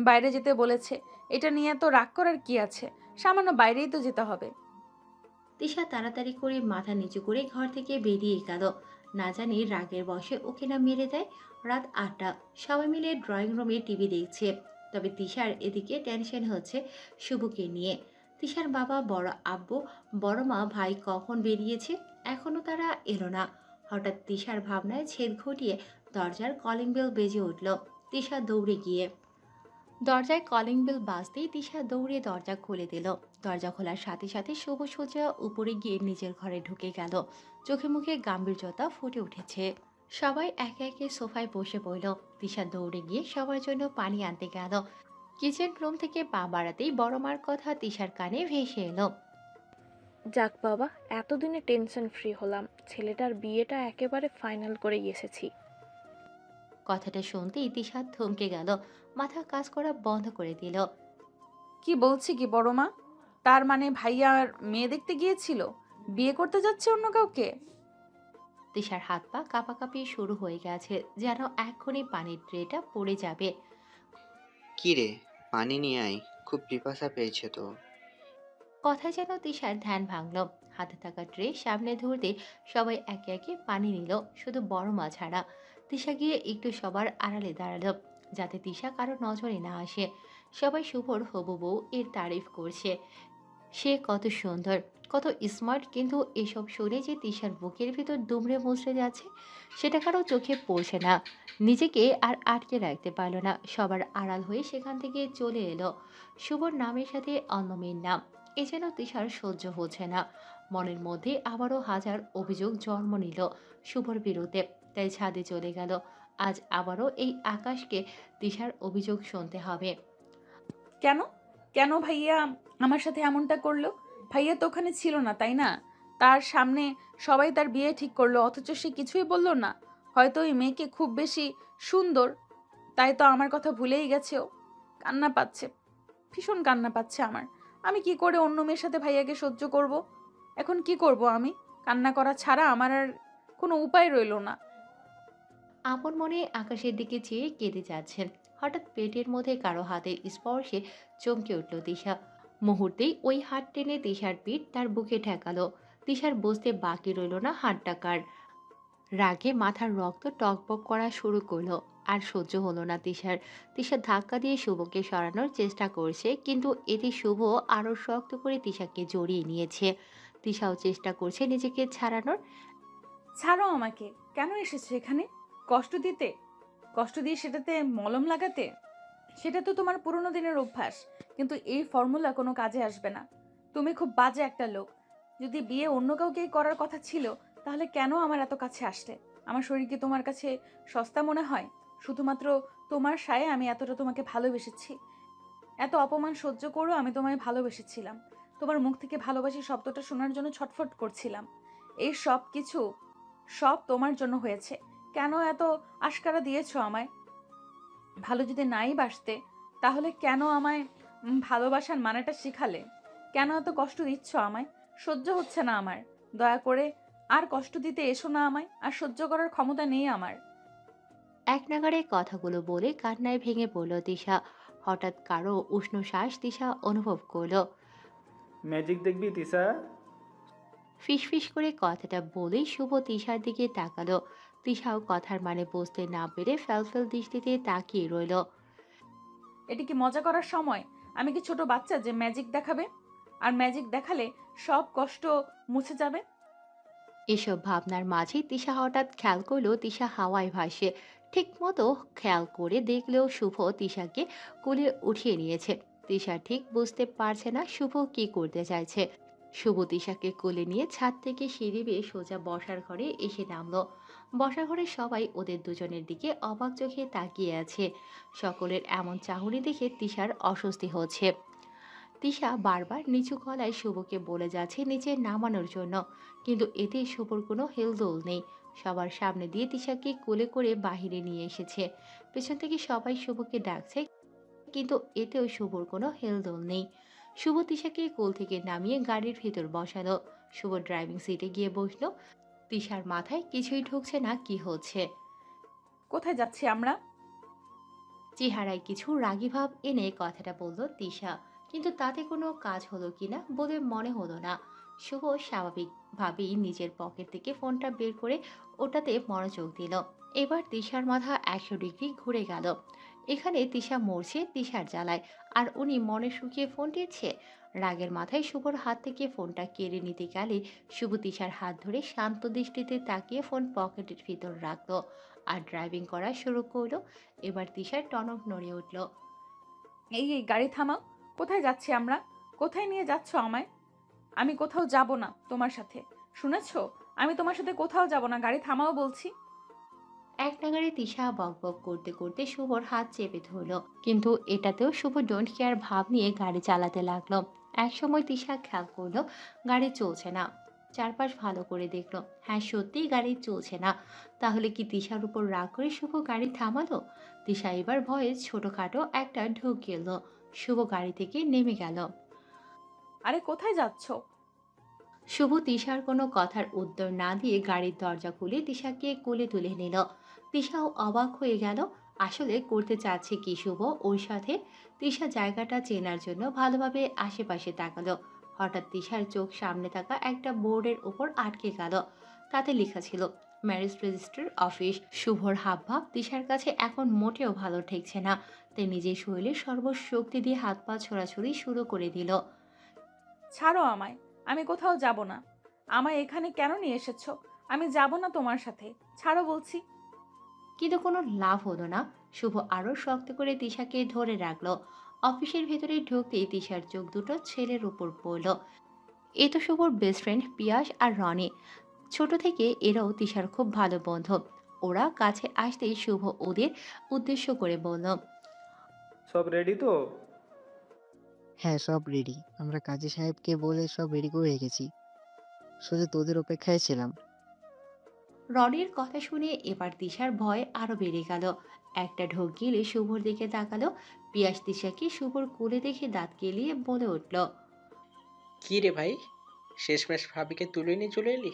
বাইরে যেতে বলেছে, এটা নিয়ে তো রাগ করার কি আছে? সামান্য বাইরেই তো যেতে হবে। তিশা তাড়াতাড়ি করে মাথা নিচু করে ঘর থেকে বেরিয়ে গেল। না জানি রাগের বশে ওকে না মেরে দেয়। রাত ৮টা, সবাই মিলে ড্রয়িং রুমে টিভি দেখছে। তবে তিশার এদিকে টেনশন হচ্ছে শুভকে নিয়ে। তিশার বাবা, বড় আব্বু, বড় মা, ভাই কখন বেরিয়েছে, এখনো তারা এলো না। হঠাৎ তিশার ভাবনায় ছেদ ঘটিয়ে দরজার কলিং বেল বেজে উঠল। তিশা দৌড়ে গিয়ে দরজায় কলিং বেল বাজতেই তিশা দৌড়ে দরজা খুলে দিল। দরজা খোলার সাথে সাথে শুভ সোজা উপরে গিয়ে নিজের ঘরে ঢুকে গেল। চোখে মুখে গাম্ভীর্যতা ফুটে উঠেছে। সবাই একে একে সোফায় বসে পড়ল। তিশা দৌড়ে গিয়ে সবার জন্য পানি আনতে গেল। কিচেন রুম থেকে পা বাড়াতেই বড় মার কথা তিশার কানে ভেসে এলো। যাক বাবা, এতদিনে টেনশন ফ্রি হলাম। ছেলেটার বিয়েটা একেবারে ফাইনাল করে এসেছি। কথাটা শুনতেই তিশা থমকে গেল, মাথা কাজ করা বন্ধ করে দিল। কি বলছি কি বড় মা? তার মানে ভাইয়ার মেয়ে দেখতে গিয়েছিল, বিয়ে করতে যাচ্ছে অন্য কাউকে? তিশার হাত পা কাঁপাকাঁপি শুরু হয়ে গেছে, যেন এক্ষুনি পানির ট্রেটা পড়ে যাবে। কি রে, পানি নিয়ে আয়, খুব পিপাসা পেয়েছে তো। কথায় যেন তিশার ধ্যান ভাঙল। হাতে থাকা ট্রে সামনে ধরতে সবাই একে একে পানি নিল, শুধু বড় মা ছাড়া। তিশা গিয়ে একটু সবার আড়ালে দাঁড়ালো, যাতে তিশা কারো নজরে না আসে। সবাই শুভর হবু বউ এর তারিফ করছে। সে কত সুন্দর, কত স্মার্ট, কিন্তু এসব শুনে যে তিশার বুকের ভিতর দুমড়ে মুচড়ে যাচ্ছে, সেটা কারো চোখে পড়ছে না। নিজেকে আর আটকে রাখতে পারল না, সবার আড়াল হয়ে সেখান থেকে চলে এলো। শুভর নামের সাথে অন্য মেয়ের নাম, এ যেন তিশার সহ্য হচ্ছে না। মনের মধ্যে আবারও হাজার অভিযোগ জন্ম নিল শুভর বিরুদ্ধে। তাই ছাদে চলে গেল। আজ আবারও এই আকাশকে তিশার অভিযোগ শুনতে হবে। কেন? কেন ভাইয়া আমার সাথে এমনটা করলো? ভাইয়া তো ওখানে ছিল না, তাই না? তার সামনে সবাই তার বিয়ে ঠিক করলো, অথচ সে কিছুই বলল না। হয়তো ওই মেয়েকে খুব বেশি সুন্দর, তাই তো আমার কথা ভুলেই গেছে ও। কান্না পাচ্ছে, ভীষণ কান্না পাচ্ছে আমার। আমি কি করে অন্য মেয়ের সাথে ভাইয়াকে সহ্য করব? এখন কি করব আমি? কান্না করা ছাড়া আমার আর কোনো উপায় রইলো না। আপন মনে আকাশের দিকে চেয়ে কেঁদে যাচ্ছেন। হঠাৎ পেটের মধ্যে কারো হাতের স্পর্শে চমকে উঠল তিশা। মুহূর্তেই ওই হাত টেনে তিশার পিঠ তার বুকে ঠেকালো। তিশার বুঝতে বাকি রইল না হাতটা কার। রাগে মাথার রক্ত টকবক করা শুরু করলো। আর সহ্য হলো না তিশার। তিশা ধাক্কা দিয়ে শুভকে সরানোর চেষ্টা করছে, কিন্তু এতে শুভ আরো শক্ত করে তিশাকে জড়িয়ে নিয়েছে। তিশাও চেষ্টা করছে নিজেকে ছাড়ানোর। ছাড়ো আমাকে। কেন এসেছো এখানে? কষ্ট দিতে? কষ্ট দিয়ে সেটাতে মলম লাগাতে? সেটা তো তোমার পুরোনো দিনের অভ্যাস, কিন্তু এই ফর্মুলা কোনো কাজে আসবে না। তুমি খুব বাজে একটা লোক। যদি বিয়ে অন্য কাউকে করার কথা ছিল, তাহলে কেন আমার এত কাছে আসলে? আমার শরীর কি তোমার কাছে সস্তা মনে হয়? শুধুমাত্র তোমার সায়ে আমি এতটা তোমাকে ভালোবেসেছি। এত অপমান সহ্য করেও আমি তোমায় ভালোবেসেছিলাম। তোমার মুখ থেকে ভালোবাসি শব্দটা শোনার জন্য ছটফট করছিলাম। এই সব কিছু সব তোমার জন্য হয়েছে। কেন এত আশকারা দিয়েছো আমায়? ভালো যদি নাই বাসতে, তাহলে কেন আমায় ভালোবাসার মানেটা শিখালে? কেন এত কষ্ট দিচ্ছ আমায়? সহ্য হচ্ছে না আমার। দয়া করে আর কষ্ট দিতে এসো না আমায়, আর সহ্য করার ক্ষমতা নেই আমার। এক নাগাড়ে কথাগুলো বলে কান্নায় ভেঙে পড়ল তিশা। হঠাৎ কারো উষ্ণ শ্বাস তিশা অনুভব করলো। ম্যাজিক দেখবি তিশা? ফিসফিস করে কথাটা বলেই শুভ তিশার দিকে তাকালো। তিশাও কথার মানে বুঝতে না পেরে ফ্যালফেল দৃষ্টিতে তাকিয়ে রইল। এটা কি মজা করার সময়? আমি কি ছোট বাচ্চা যে ম্যাজিক দেখাবে? আর ম্যাজিক দেখালে সব কষ্ট মুছে যাবে? এসব ভাবনার মাঝে তিশা হঠাৎ খেয়াল করলো তিশা হাওয়ায় ভাসে। ঠিক মতো খেয়াল করে দেখলেও শুভ তিশাকে কোলে উঠিয়ে নিয়েছে। তিশা ঠিক বুঝতে পারছে না শুভ কি করতে চাইছে। শুভ তিশাকে কোলে নিয়ে ছাদ থেকে সিঁড়ি বেয়ে সোজা বসার ঘরে এসে নামলো। বসার ঘরে সবাই ওদের দুজনের দিকে অবাক চোখে তাকিয়ে আছে। সকলের এমন চাহনি দেখে তিশার অস্বস্তি হচ্ছে। তিশা বারবার নিচু গলায় শুভকে বলে যাচ্ছে নিচে নামানোর জন্য, কিন্তু এতে শুভর কোনো হেলদোল নেই। সবার সামনে দিয়ে তিশাকে কোলে করে বাহিরে নিয়ে এসেছে। পেছন থেকে সবাই শুভকে ডাকছে, কিন্তু এতেও শুভর কোনো হেলদোল নেই। শুভ তিশাকে কোল থেকে নামিয়ে গাড়ির ভিতর বসালো। শুভ ড্রাইভিং সিটে গিয়ে বসলো। তিশার মাথায় কিছুই ঢুকছে না কি হচ্ছে। কোথায় যাচ্ছি আমরা? চেহারায় কিছু রাগী ভাব এনে কথাটা বলল তিশা, কিন্তু তাতে কোনো কাজ হলো কিনা বলে মনে হলো না। শুভ স্বাভাবিকভাবেই নিজের পকেট থেকে ফোনটা বের করে ওটাতে মনোযোগ দিল। এবার তিশার মাথা 100 ডিগ্রি ঘুরে গেল। এখানে তিশা মরছে তিশার জ্বালায়, আর উনি মনে শুকিয়ে ফোন টিপছে। রাগের মাথায় শুভর হাত থেকে ফোনটা কেড়ে নিতে গেলে শুভ তিশার হাত ধরে শান্ত দৃষ্টিতে তাকিয়ে ফোন পকেটের ভিতর রাখলো আর ড্রাইভিং করা শুরু করলো। এবার তিশার টনক নড়ে উঠল। এই এই গাড়ি থামাও। কোথায় যাচ্ছি আমরা? কোথায় নিয়ে যাচ্ছ আমায়? আমি কোথাও যাব না তোমার সাথে, শুনেছো? আমি তোমার সাথে কোথাও যাব না, গাড়ি থামাও বলছি। এক নাগাড়ে তিশা বকবক করতে করতে শুভর হাত চেপে ধরলো, কিন্তু এটাতেও শুভ ডোন্ট কেয়ার ভাব নিয়ে গাড়ি চালাতে লাগলো। এক সময় তিশা খেয়াল করলো গাড়ি চলছে না। চারপাশ ভালো করে দেখলো, হ্যাঁ সত্যিই গাড়ি চলছে না। তাহলে কি তিশার উপর রাগ করে শুভ গাড়ি থামালো? তিশা এবার ভয়ে ছোটখাটো একটা ঢোক গেল। শুভ গাড়ি থেকে নেমে গেল। আরে কোথায় যাচ্ছ? শুভ তিশার কোনো কথার উত্তর না দিয়ে গাড়ির দরজা খুলে তিশাকে কোলে তুলে নিল। তিশাও অবাক হয়ে গেল, আসলে করতে চাচ্ছে কি শুভ ওর সাথে। তিশা জায়গাটা চেনার জন্য ভালোভাবে আশেপাশে তাকালো। হঠাৎ তিশার চোখ সামনে থাকা একটা বোর্ডের উপর আটকে গেল। তাতে লেখা ছিল ম্যারেজ রেজিস্ট্রার অফিস। শুভর হাবভাব তিশার কাছে এখন মোটেও ভালো ঠেকছে না। তাই নিজের শরীরে সর্বশক্তি দিয়ে হাত পা ছোড়াছুড়ি শুরু করে দিল। ছাড়ো আমায়, আমি কোথাও যাব না। আমায় এখানে কেন নিয়ে এসেছো? আমি যাব না তোমার সাথে, ছাড়ো বলছি। কিন্তু কোনো লাভ হলো না। শুভ আরো শক্ত করে তিশাকে ধরে রাখলো। অফিসের ভেতরে ঢুকতেই তিশার চোখ দুটো ছেলের উপর পড়ল। এ তো শুভর বেস্ট ফ্রেন্ড পিয়াস আর রনি। ছোট থেকে এরাও তিশার খুব ভালো বন্ধু। ওরা কাছে আসতেই শুভ ওদের উদ্দেশ্য করে বলল, সব রেডি তো? হ্যাঁ, সব রেডি। আমরা কাজী সাহেবকে বলে সব রেডি করে রেখেছি। শুধু তোদের অপেক্ষায় ছিলাম। রনির কথা শুনে এবার তিশার ভয় আরো বেড়ে গেল। একটা ঢোক গিলে শুভর দিকে তাকালো। পিয়াস তিশাকে শুভর কোলে দেখে দাঁত কেলিয়ে বলে উঠল, কি রে ভাই, শেষমেশ ভাবিকে তুলে নিয়ে চলে এলি?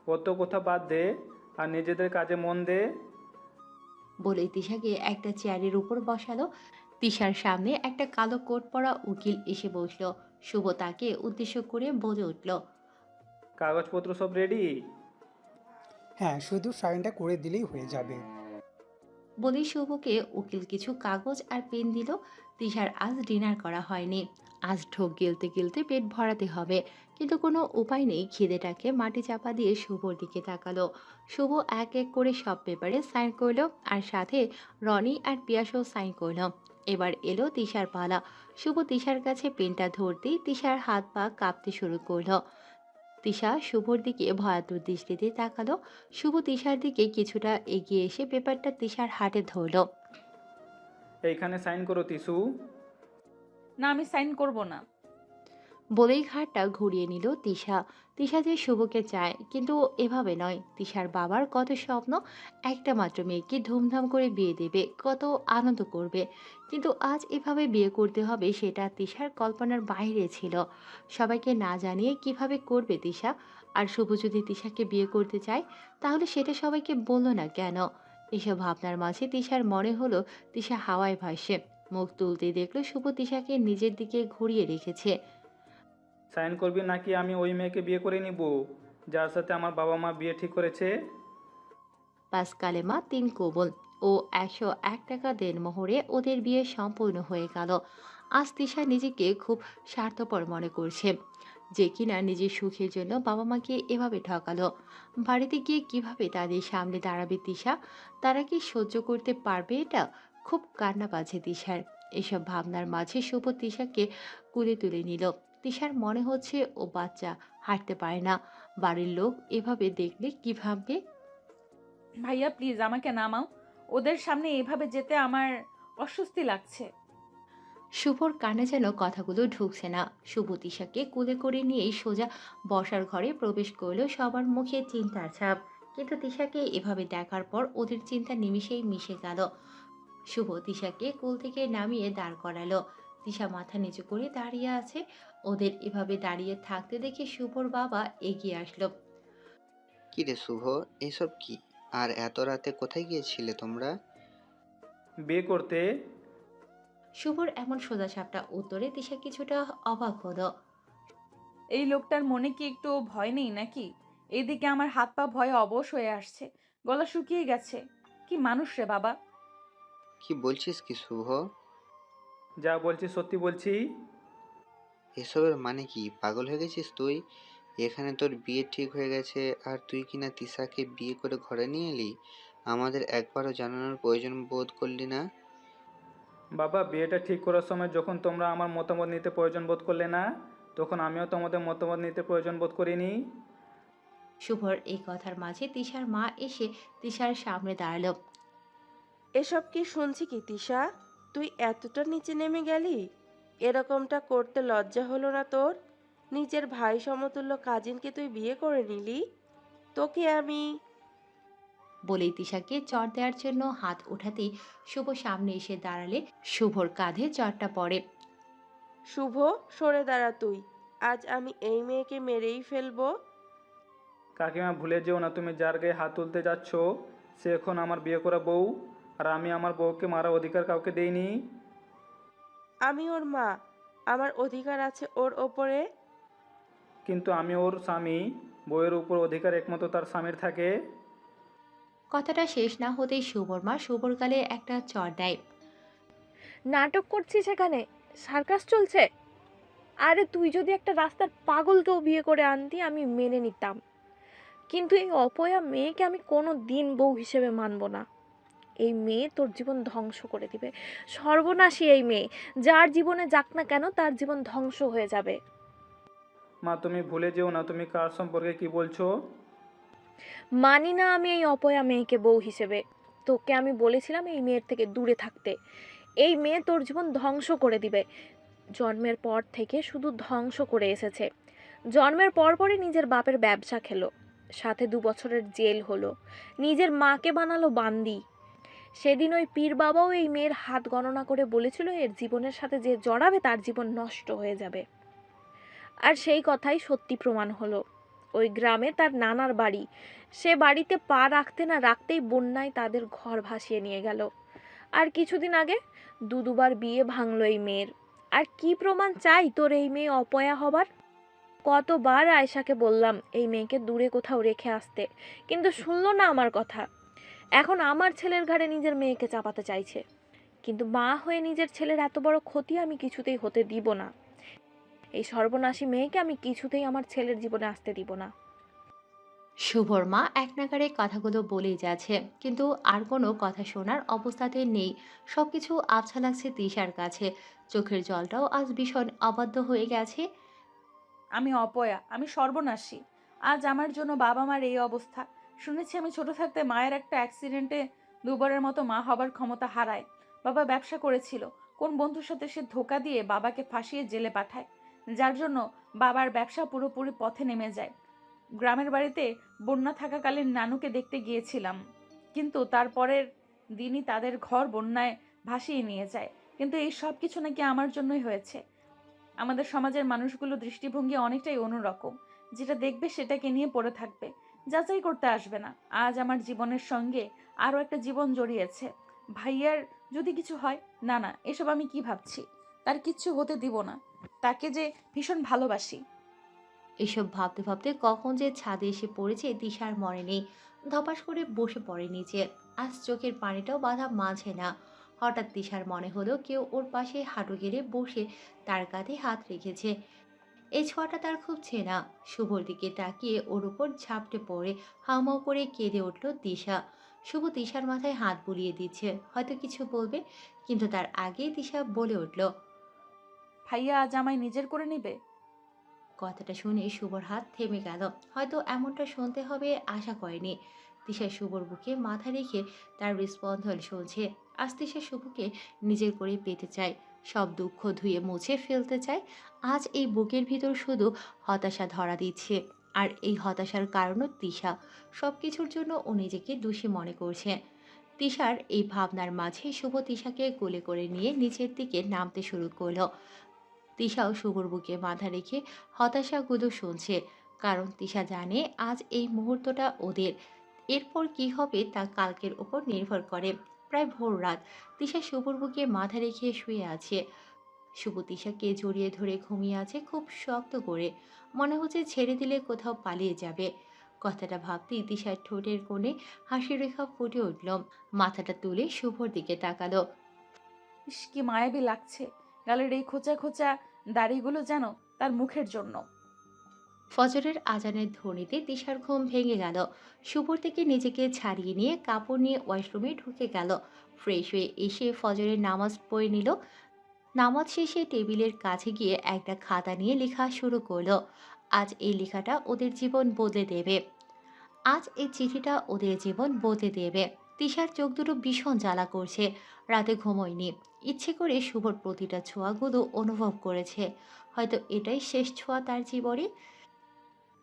অত কথা বাদ দে আর নিজেদের কাজে মন দে। বলে তিশাকে একটা চেয়ারের উপর বসালো। তিশার সামনে একটা কালো কোট পরা উকিল এসে বসলো। শুভ তাকে উদ্দেশ্য করে বলে উঠল, কাগজপত্র সব রেডি? হ্যাঁ, শুধু সাইনটা করে দিলেই হয়ে যাবে। বলেই শুভকে উকিল কিছু কাগজ আর পেন দিল। তিশার আজ ডিনার করা হয়নি। আজ ঢোক গিলতে গিলতে পেট ভরাতে হবে, কিন্তু কোনো উপায় নেই। খিদেটাকে মাটি চাপা দিয়ে শুভর দিকে তাকালো। শুভ এক এক করে সব পেপারে সাইন করলো, আর সাথে রনি আর পিয়াসও সাইন করলো। এবার এলো তিশার পালা। শুভ তিশার কাছে পেনটা ধরতেই তিশার হাত পা কাঁপতে শুরু করলো। তিশা শুভর দিকে ভয়াতুর দৃষ্টিতে তাকালো। শুভ তিশার দিকে কিছুটা এগিয়ে এসে পেপারটা তিশার হাতে ধরলো। এইখানে সাইন করো তিসু। না, আমি সাইন করব না। বলেই ঘাটটা ঘুরিয়ে নিল তিশা। তিশা যে শুভকে চায়, কিন্তু এভাবে নয়। তিশার বাবার কত স্বপ্ন, একটা মাত্র মেয়েকে ধুমধাম করে বিয়ে দেবে, কত আনন্দ করবে। কিন্তু আজ এভাবে বিয়ে করতে হবে, সেটা তিশার কল্পনার বাইরে ছিল। সবাইকে না জানিয়ে কিভাবে করবে তিশা? আর শুভ যদি তিশাকে বিয়ে করতে চায়, তাহলে সেটা সবাইকে বলল না কেন? এসব ভাবনার মাঝে তিশার মনে হলো তিশা হাওয়ায় ভাসে। মুখ তুলতেই দেখলো শুভ তিশাকে নিজের দিকে ঘুরিয়ে রেখেছে। সাইন করবি নাকি আমি ওই মেয়েকে বিয়ে করে নিব যার সাথে আমার বাবা মা বিয়ে ঠিক করেছে? ৫ কালেমা ৩ কবুল ও ১০১ টাকা দেনমোহরে ওদের বিয়ে সম্পূর্ণ হয়ে গেল। আজ তিশা নিজেকে খুব স্বার্থপর মনে করছে, যে কিনা নিজের সুখের জন্য বাবা মাকে এভাবে ঠকালো। বাড়িতে গিয়ে কিভাবে তাদের সামনে দাঁড়াবে তিশা? তারা কি সহ্য করতে পারবে এটা? খুব কান্না পাচ্ছে তিশার। এসব ভাবনার মাঝে শুভ তিশাকে কুলে তুলে নিল। তিশার মনে হচ্ছে ও বাচ্চা, হাঁটতে পারে না। বাড়ির লোক এভাবে দেখলে কি ভাববে? ভাইয়া প্লিজ আমাকে নামাও। ওদের সামনে এভাবে যেতে আমার অস্বস্তি লাগছে। শুভর কানে যেন কথাগুলো ঢুকছে না। শুভ তিশাকে কুলে করে নিয়েই সোজা বসার ঘরে প্রবেশ করলো। সবার মুখে চিন্তার ছাপ, কিন্তু তিশাকে এভাবে দেখার পর ওদের চিন্তা নিমিষেই মিশে গেল। শুভ তিশাকে কোল থেকে নামিয়ে দাঁড় করালো। তিশা মাথা নিচু করে দাঁড়িয়ে আছে। ওদের এভাবে দাঁড়িয়ে থাকতে দেখে শুভর বাবা এগিয়ে আসলো। কি রে শুভ, এসব কি? আর এত রাতে কোথায় গিয়েছিলে তোমরা? বিয়ে করতে। শুভর এমন সোজাসাপটা উত্তরে তিশা কিছুটা অবাক হলো। এই লোকটার মনে কি একটু ভয় নেই নাকি? এইদিকে আমার হাত পা ভয়ে অবশ হয়ে আসছে, গলা শুকিয়ে গেছে। কি মানুষ রে বাবা! কি বলছিস কি শুভ? যা বলছি সত্যি বলছি। এসবের মানে কি? পাগল হয়ে গেছিস তুই? এখানে তোর বিয়ে ঠিক হয়ে গেছে আর তুই কিনা তিশাকে বিয়ে করে ঘরে নিয়ে এলি? আমাদের একবারও জানানোর প্রয়োজন বোধ করলি না? বাবা, বিয়েটা ঠিক করার সময় যখন তোমরা আমার মতামত নিতে প্রয়োজন বোধ করলে না, তখন আমিও তোমাদের মতামত নিতে প্রয়োজন বোধ করিনি। শুভর এই কথার মাঝে তিশার মা এসে তিশার সামনে দাঁড়ালো। এসব কি শুনছি কি তিশা? তুই এতটা নিচে নেমে গেলি? এরকমটা করতে লজ্জা হলো না তোর? নিজের ভাই সমতুল্য কাজিনকে তুই বিয়ে করে নিলি? তোকে আমি... বলেই তিশাকে চড় দেওয়ার জন্য হাত ওঠাতেই শুভ সামনে এসে দাঁড়ালে শুভর কাঁধে চড়টা পড়ে। শুভ, সরে দাঁড়া তুই। আজ আমি এই মেয়েকে মেরেই ফেলবো। কাকিমা, ভুলে যেও না তুমি যার গায়ে হাত তুলতে যাচ্ছ সে এখন আমার বিয়ে করা বউ, আর আমি আমার বউকে মারার অধিকার কাউকে দেইনি। আমি ওর মা, আমার অধিকার আছে ওর ওপরে। কিন্তু আমি ওর স্বামী, বউয়ের উপর অধিকার একমাত্র তার স্বামীর থাকে। কথাটা শেষ না হতেই শুভর মা শুভর গালে একটা চড় দেয়। নাটক করছিস এখানে? সার্কাস চলছে? আরে তুই যদি একটা রাস্তার পাগলকেও বিয়ে করে আনতি আমি মেনে নিতাম, কিন্তু এই অপয়া মেয়েকে আমি কোনো দিন বউ হিসেবে মানব না। এই মেয়ে তোর জীবন ধ্বংস করে দিবে। সর্বনাশী এই মেয়ে, যার জীবনে যাক না কেন তার জীবন ধ্বংস হয়ে যাবে। মা, তুমি ভুলে যেও না তুমি কার সম্পর্কে কি বলছো। মানি না আমি এই অপয়া মেয়েকে বউ হিসেবে। তোকে আমি বলেছিলাম এই মেয়ের থেকে দূরে থাকতে। এই মেয়ে তোর জীবন ধ্বংস করে দিবে। জন্মের পর থেকে শুধু ধ্বংস করে এসেছে। জন্মের পরপরই নিজের বাপের ব্যবসা খেলো, সাথে 2 বছরের জেল হলো, নিজের মাকে বানালো বান্দি। সেদিন ওই পীর বাবাও এই মেয়ের হাত গণনা করে বলেছিল এর জীবনের সাথে যে জড়াবে তার জীবন নষ্ট হয়ে যাবে। আর সেই কথাই সত্যি প্রমাণ হলো। ওই গ্রামে তার নানার বাড়ি, সে বাড়িতে পা রাখতে না রাখতেই বন্যায় তাদের ঘর ভাসিয়ে নিয়ে গেল। আর কিছুদিন আগে দুবার বিয়ে ভাঙলো এই মেয়ের। আর কি প্রমাণ চাই তোর এই মেয়ে অপয়া হবার? কতবার আয়েশাকে বললাম এই মেয়েকে দূরে কোথাও রেখে আসতে, কিন্তু শুনলো না আমার কথা। এখন আমার ছেলের ঘাড়ে নিজের মেয়েকে চাপাতে চাইছে। কিন্তু মা হয়ে নিজের ছেলের এত বড় ক্ষতি আমি কিছুতেই হতে দিব না। এই সর্বনাশী মেয়েকে আমি কিছুতেই আমার ছেলের জীবনে আসতে দিব না। শুভর মা এক নাগাড়ে কথাগুলো বলেই যাচ্ছে, কিন্তু আর কোনো কথা শোনার অবস্থাতে নেই। সবকিছু আবছা লাগছে তিশার কাছে। চোখের জলটাও আজ ভীষণ অবাধ্য হয়ে গেছে। আমি অপয়া, আমি সর্বনাশী। আজ আমার জন্য বাবা মার এই অবস্থা। শুনেছি আমি ছোট থাকতে মায়ের একটা অ্যাক্সিডেন্টে দুবারের মতো মা হবার ক্ষমতা হারায়। বাবা ব্যবসা করেছিল, কোন বন্ধুর সাথে সে ধোঁকা দিয়ে বাবাকে ফাঁসিয়ে জেলে পাঠায়, যার জন্য বাবার ব্যবসা পুরোপুরি পথে নেমে যায়। গ্রামের বাড়িতে বন্যা থাকাকালীন নানুকে দেখতে গিয়েছিলাম, কিন্তু তারপরের দিনই তাদের ঘর বন্যায় ভাসিয়ে নিয়ে যায়। কিন্তু এই সব কিছু নাকি আমার জন্যই হয়েছে। আমাদের সমাজের মানুষগুলো দৃষ্টিভঙ্গি অনেকটাই অন্যরকম। যেটা দেখবে সেটাকে নিয়ে পড়ে থাকবে, যাচাই করতে আসবে না। আজ আমার জীবনের সঙ্গে আরও একটা জীবন জড়িয়েছে। ভাইয়ার যদি কিছু হয়, না না, এসব আমি কি ভাবছি? তার কিচ্ছু হতে দিব না। তাকে যে ভীষণ ভালোবাসি। এসব ভাবতে ভাবতে কখন যে ছাদে এসে পড়েছে দিশার মনে নেই। ধপাস করে বসে পড়ে নিচে। আজ চোখের পানিটাও বাধা মাঝে না। হঠাৎ দিশার মনে হলো কেউ ওর পাশে হাঁটু গেড়ে বসে তার কাঁধে হাত রেখেছে। এই ছোঁয়াটা তার খুব চেনা। শুভর দিকে তাকিয়ে ওর উপর ঝাপটে পড়ে হাউমাউ করে কেঁদে উঠল দিশা। শুভ দিশার মাথায় হাত বুলিয়ে দিচ্ছে, হয়তো কিছু বলবে, কিন্তু তার আগেই দিশা বলে উঠল। ভাইয়া আজ আমায় নিজের করে নিবে? কথাটা শুনে শুভর হাত থেমে গেল। হয়তো এমনটা শুনতে হবে আশা করেনি। তিশা শুভর বুকে মাথা রেখে তার হৃস্পন্দন শুনছে। আজ তিশা শুভকে নিজের করে পেতে চায়, সব দুঃখ ধুয়ে মুছে ফেলতে চায়। আজ এই বুকের ভিতর শুধু হতাশা ধরা দিচ্ছে। আর এই হতাশার কারণও তিশা। সব কিছুর জন্য ও নিজেকে দোষী মনে করছে। তিশার এই ভাবনার মাঝে শুভ তিশাকে কোলে করে নিয়ে নিচের দিকে নামতে শুরু করলো। তিশাও শুভর বুকে মাথা রেখে হতাশাগুলো শুনছে, কারণ তিশা জানে আজ এই মুহূর্তটা ওদের। এরপর কি হবে তা কালকের উপর নির্ভর করে। প্রায় ভোর রাত। তিশা শুভর বুকে মাথা রেখে শুয়ে আছে। শুভ তিশাকে জড়িয়ে ধরে ঘুমিয়ে আছে খুব শক্ত করে। মনে হচ্ছে ছেড়ে দিলে কোথাও পালিয়ে যাবে। কথাটা ভাবতেই তিশার ঠোঁটের কোণে হাসি রেখা ফুটে উঠল। মাথাটা তুলে শুভর দিকে তাকালো। ইস, কি মায়াবী লাগছে। গালের এই খোঁচা খোঁচা দাড়িগুলো যেন তার মুখের জন্য। ফজরের আজানের ধ্বনিতে তিশার ঘুম ভেঙে গেল। শুভর থেকে নিজেকে ছাড়িয়ে নিয়ে কাপড় নিয়ে ওয়াশরুমে ঢুকে গেল। ফ্রেশ হয়ে এসে ফজরের নামাজ পড়ে নিল। নামাজ শেষে টেবিলের কাছে গিয়ে একটা খাতা নিয়ে লেখা শুরু করলো। আজ এই লেখাটা ওদের জীবন বদলে দেবে। আজ এই চিঠিটা ওদের জীবন বদলে দেবে। তিশার চোখ দুটো ভীষণ জ্বালা করছে। রাতে ঘুমোয়নি। ইচ্ছে করে শুভর প্রতিটা ছোঁয়াগুলো অনুভব করেছে। হয়তো এটাই শেষ ছোঁয়া তার জীবনে।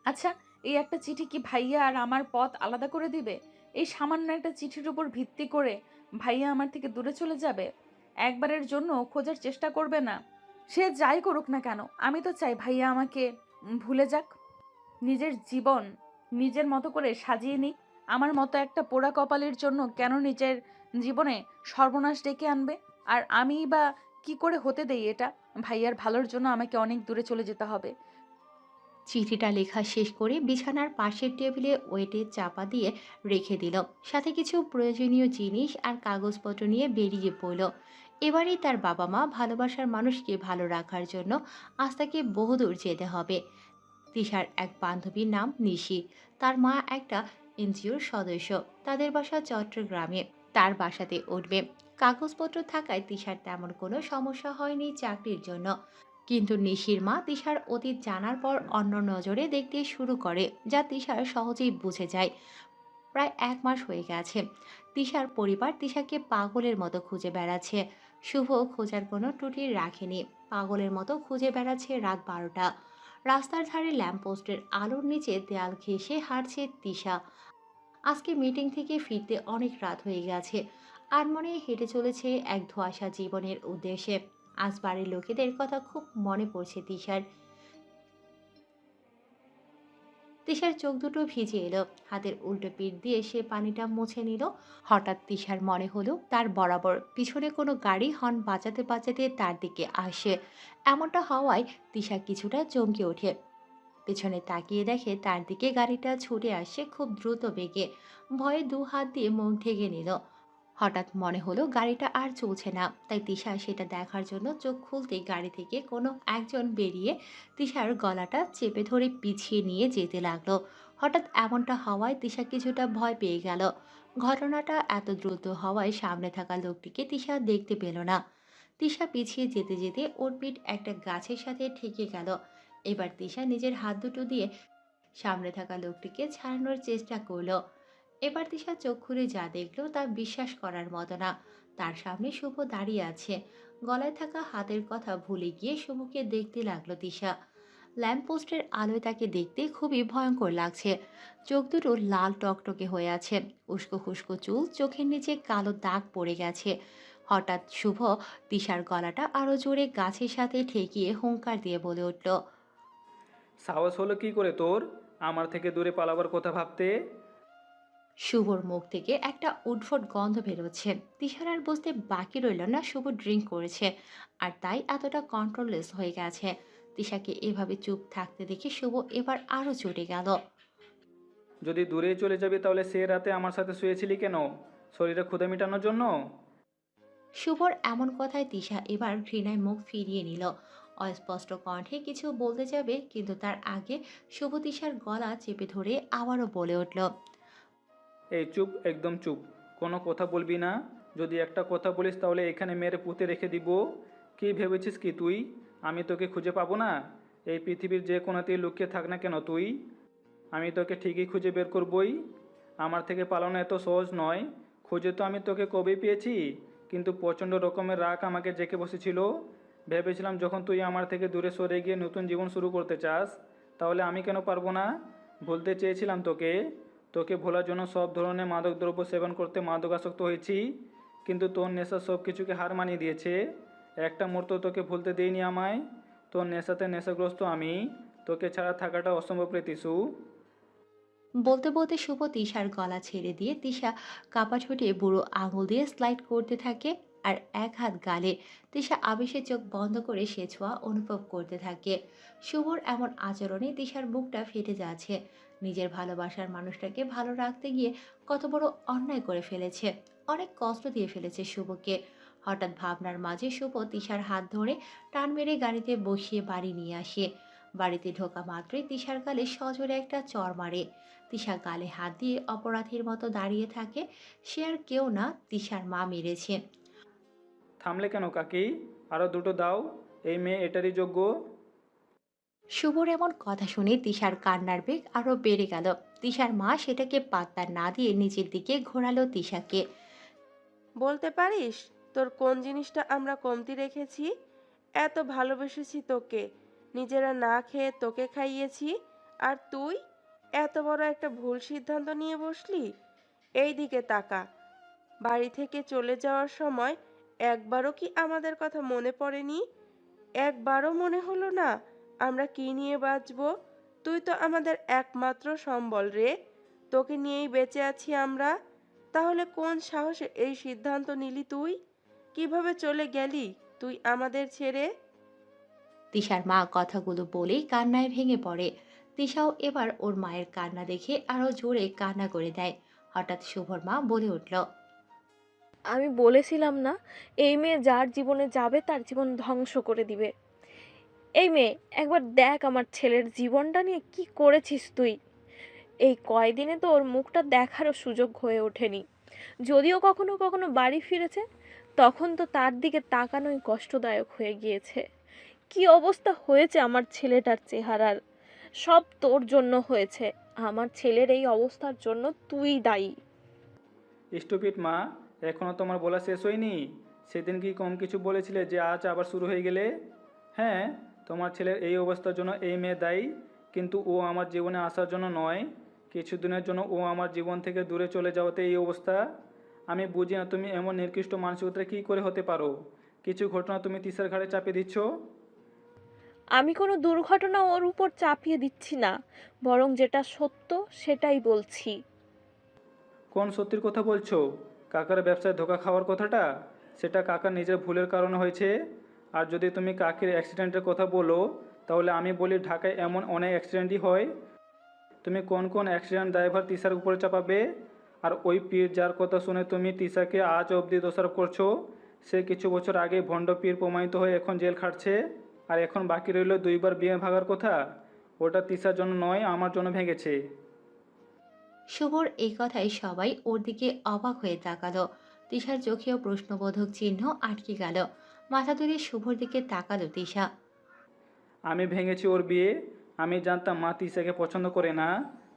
আচ্ছা, এই একটা চিঠি কি ভাইয়া আর আমার পথ আলাদা করে দিবে? এই সামান্য একটা চিঠির উপর ভিত্তি করে ভাইয়া আমার থেকে দূরে চলে যাবে? একবারের জন্য খোঁজার চেষ্টা করবে না? সে যাই করুক না কেন, আমি তো চাই ভাইয়া আমাকে ভুলে যাক। নিজের জীবন নিজের মতো করে সাজিয়ে নিক। আমার মতো একটা পোড়া কপালের জন্য কেন নিজের জীবনে সর্বনাশ ডেকে আনবে? আর আমি বা কি করে হতে দেই এটা? ভাইয়ার ভালোর জন্য আমাকে অনেক দূরে চলে যেতে হবে। চিঠিটা লেখা শেষ করে বিছানার পাশের টেবিলে ওয়েটে চাপা দিয়ে রেখে দিল। সাথে কিছু প্রয়োজনীয় জিনিস আর কাগজপত্র নিয়ে বেরিয়ে পড়ল। এবারেই তার বাবা মা ভালোবাসার মানুষকে ভালো রাখার জন্য আজ তাকে বহুদূর যেতে হবে। তিশার এক বান্ধবীর নাম নিশি। তার মা একটা এনজিওর সদস্য। তাদের বাসা চট্টগ্রামে। তার বাসাতে উঠবে। কাগজপত্র থাকায় তিশার তেমন কোনো সমস্যা হয়নি চাকরির জন্য। কিন্তু নিশির মা তিশার অতীত জানার পর অন্য নজরে দেখতে শুরু করে, যা তিশার সহজেই বুঝে যায়। প্রায় 1 মাস হয়ে গেছে। তিশার পরিবার তিশাকে পাগলের মতো খুঁজে বেড়াচ্ছে। শুভ খোঁজার কোনো ত্রুটি রাখেনি। পাগলের মতো খুঁজে বেড়াচ্ছে রাত 12টা। রাস্তার ধারে ল্যাম্পপোস্টের আলোর নিচে দেয়াল ঘেঁষে হাঁটছে তিশা। আজকে মিটিং থেকে ফিরতে অনেক রাত হয়ে গেছে। আর মনে হেঁটে চলেছে এক ধোঁয়াশা জীবনের উদ্দেশ্যে। আজ বাড়ির লোকেদের কথা খুব মনে পড়ছে তিশার। তিশার চোখ দুটো ভিজে এলো। হাতের উল্টো পিঠ দিয়ে সে পানিটা মুছে নিল। হঠাৎ তিশার মনে হলো তার বরাবর পিছনে কোনো গাড়ি হর্ন বাজাতে বাজাতে তার দিকে আসে। এমনটা হওয়ায় তিশা কিছুটা চমকে ওঠে। পেছনে তাকিয়ে দেখে তার দিকে গাড়িটা ছুটে আসছে খুব দ্রুত বেগে। ভয়ে 2 হাত দিয়ে মুখ ঢেকে নিল। হঠাৎ মনে হলো গাড়িটা আর চলছে না, তাই তিশা সেটা দেখার জন্য চোখ খুলতেই গাড়ি থেকে কোনো একজন বেরিয়ে তিশার গলাটা চেপে ধরে পিছিয়ে নিয়ে যেতে লাগলো। হঠাৎ এমনটা হওয়ায় তিশা কিছুটা ভয় পেয়ে গেল। ঘটনাটা এত দ্রুত হওয়ায় সামনে থাকা লোকটিকে তিশা দেখতে পেল না। তিশা পিছিয়ে যেতে যেতে ওর পিঠ একটা গাছের সাথে ঠেকে গেল। এবার তিশা নিজের হাত দুটো দিয়ে সামনে থাকা লোকটিকে ছাড়ানোর চেষ্টা করলো। এবার তিশা চোখ খুলে যা দেখলো তা বিশ্বাস করার মতো না। তার সামনে শুভ দাঁড়িয়ে আছে। গলায় থাকা হাতের কথা ভুলে গিয়ে শুভকে দেখতে লাগলো তিশা। ল্যাম্পপোস্টের আলোয় তাকে দেখতে খুবই ভয়ঙ্কর লাগছে। চোখ দুটো লাল টকটকে হয়ে আছে, উস্কো খুস্কো চুল, চোখের নিচে কালো দাগ পড়ে গেছে। হঠাৎ শুভ তিশার গলাটা আরো জোরে গাছের সাথে ঠেকিয়ে হুংকার দিয়ে বলে উঠল। সাহস হলো কি করে তোর আমার থেকে দূরে পালাবার কথা ভাবতে? শুভর মুখ থেকে একটা উদ্ভট গন্ধ বেরোচ্ছে। তিশার আর বুঝতে বাকি রইল না শুভ ড্রিঙ্ক করেছে, আর তাই এতটা কন্ট্রোললেস হয়ে গেছে। তিশাকে এভাবে চুপ থাকতে দেখে শুভ এবার আরো চটে গেল। যদি দূরে চলে যাবি তাহলে সে রাতে আমার সাথে শুয়েছিলি কেন? শরীরে ক্ষুধা মেটানোর জন্য? শুভর এমন কথায় তিশা এবার ঘৃণায় মুখ ফিরিয়ে নিল। অস্পষ্ট কণ্ঠে কিছু বলতে যাবে, কিন্তু তার আগে শুভ তিশার গলা চেপে ধরে আবারও বলে উঠল। এই চুপ, একদম চুপ, কোনো কথা বলবি না। যদি একটা কথা বলিস তাহলে এখানে মেরে পুঁতে রেখে দিব। কি ভেবেছিস কি তুই আমি তোকে খুঁজে পাবো না? এই পৃথিবীর যে কোনোতেই লুকিয়ে থাক না কেন তুই, আমি তোকে ঠিকই খুঁজে বের করবই। আমার থেকে পালানো এত সহজ নয়। খুঁজে তো আমি তোকে কবেই পেয়েছি, কিন্তু প্রচণ্ড রকমের রাগ আমাকে জেঁকে বসেছিল। ভেবেছিলাম যখন তুই আমার থেকে দূরে সরে গিয়ে নতুন জীবন শুরু করতে চাস, তাহলে আমি কেন পারবো না? ভুলতে চেয়েছিলাম তোকে। তোকে ভোলার জন্য সব ধরনের মাদকদ্রব্য সেবন করতে মাদকাসক্ত হয়েছি, কিন্তু তোর নেশা সব কিছুকে হার মানিয়ে দিয়েছে। একটা মুহূর্ত তোকে ভুলতে দেইনি আমায়। তোর নেশাতে নেশাগ্রস্ত আমি। তোকে ছাড়া থাকাটা অসম্ভব রে তিসু। বলতে বলতে শুভ তিশার গলা ছেড়ে দিয়ে তিশা কাপা ঠোঁটে বুড়ো আঙুল দিয়ে স্লাইড করতে থাকে। আর এক হাত গালে তিশা আবেশে চোখ বন্ধ করে সে ছোঁয়া অনুভব করতে থাকে। শুভর এমন আচরণে তিশার বুকটা ফেটে যাচ্ছে। নিজের ভালোবাসার মানুষটাকে ভালো রাখতে গিয়ে কত বড় অন্যায় করে ফেলেছে, অনেক কষ্ট দিয়ে ফেলেছে শুভকে। হঠাৎ ভাবনার মাঝে শুভ তিশার হাত ধরে টান মেরে গাড়িতে বসিয়ে বাড়ি নিয়ে আসে। বাড়িতে ঢোকা মাত্রই তিশার গালে সজোরে একটা চড় মারে। তিশা গালে হাত দিয়ে অপরাধীর মতো দাঁড়িয়ে থাকে। সে আর কেউ না, তিশার মা মেরেছে। থামলে কেন কাকি? আরও দুটো দাও, এই মেয়ে এটারই যোগ্য। শুভর এমন কথা শুনে তিশার কান্নার বেগ আরো বেড়ে গেল। তিশার মা সেটাকে পাত্তা না দিয়ে নিজের দিকে ঘোরালো তিশাকে। বলতে পারিস তোর কোন জিনিসটা আমরা কমতি রেখেছি? এত ভালোবেসেছি তোকে, নিজেরা না খেয়ে তোকে খাইয়েছি, আর তুই এত বড় একটা ভুল সিদ্ধান্ত নিয়ে বসলি। এই দিকে তাকা। বাড়ি থেকে চলে যাওয়ার সময় একবারও কি আমাদের কথা মনে পড়েনি? একবারও মনে হলো না আমরা কি নিয়ে বাঁচবো? তুই তো আমাদের একমাত্র সম্বল রে, তোকে নিয়েই বেঁচে আছি আমরা। তাহলে কোন সাহসে এই সিদ্ধান্ত নিলি তুই? কিভাবে চলে গেলি তুই আমাদের ছেড়ে? তিশার মা কথাগুলো বলেই কান্নায় ভেঙে পড়ে। তিশাও এবার ওর মায়ের কান্না দেখে আরো জোরে কান্না করে দেয়। হঠাৎ শুভর মা বলে উঠল। আমি বলেছিলাম না, এই মেয়ে যার জীবনে যাবে তার জীবন ধ্বংস করে দিবে। এই মেয়ে, একবার দেখ আমার ছেলের জীবনটা নিয়ে কি করেছিস তুই। এই কয়দিনে তো ওর মুখটা দেখারও সুযোগ হয়ে ওঠেনি। যদিও কখনো কখনো বাড়ি ফিরেছে, তখন তো তার দিকে তাকানোই কষ্টদায়ক হয়ে গিয়েছে। কি অবস্থা হয়েছে আমার ছেলেটার চেহারার। সব তোর জন্য হয়েছে। আমার ছেলের এই অবস্থার জন্য তুই দায়ী। স্টুপিড মা, এখনও তোমার বলা শেষ হয়নি? সেদিন কি কম কিছু বলেছিলে যে আজ আবার শুরু হয়ে গেলে? হ্যাঁ, তোমার ছেলের এই অবস্থার জন্য এই মেয়ে দায়ী, কিন্তু ও আমার জীবনে আসার জন্য নয়। কিছুদিনের জন্য ও আমার জীবন থেকে দূরে চলে যাওয়াতে এই অবস্থা। আমি বুঝি না তুমি এমন নিকৃষ্ট মানসিকতা কী করে হতে পারো। কিছু ঘটনা তুমি তিসার ঘাড়ে চাপিয়ে দিচ্ছ। আমি কোনো দুর্ঘটনা ওর উপর চাপিয়ে দিচ্ছি না, বরং যেটা সত্য সেটাই বলছি। কোন সত্যির কথা বলছো? কাকার ব্যবসায় ধোকা খাওয়ার কথাটা? সেটা কাকার নিজের ভুলের কারণে হয়েছে। আর যদি তুমি কাকির অ্যাক্সিডেন্টের কথা বলো, তাহলে আমি বলি ঢাকায় এমন অনেক অ্যাক্সিডেন্টই হয়। তুমি কোন কোন অ্যাক্সিডেন্ট ড্রাইভার তিসার উপরে চাপাবে? আর ওই পীর যার কথা শুনে তুমি তিসাকে আজ অবধি দোষারোপ করছো, সে কিছু বছর আগে ভণ্ড পীর প্রমাণিত হয়ে এখন জেল খাটছে। আর এখন বাকি রইল দুইবার বিয়ে ভাগার কথা। ওটা তিসার জন্য নয়, আমার জন্য ভেঙেছে। শুভর এই কথায় সবাই ওর দিকে অবাক হয়ে তাকালো। তিশার চোখেও প্রশ্নবোধক চিহ্ন আটকে গেল। মাথা তুলে শুভর দিকে তাকালো তিশা। আমি ভেঙেছি ওর বিয়ে। আমি জানতাম মা তিসাকে পছন্দ করে না,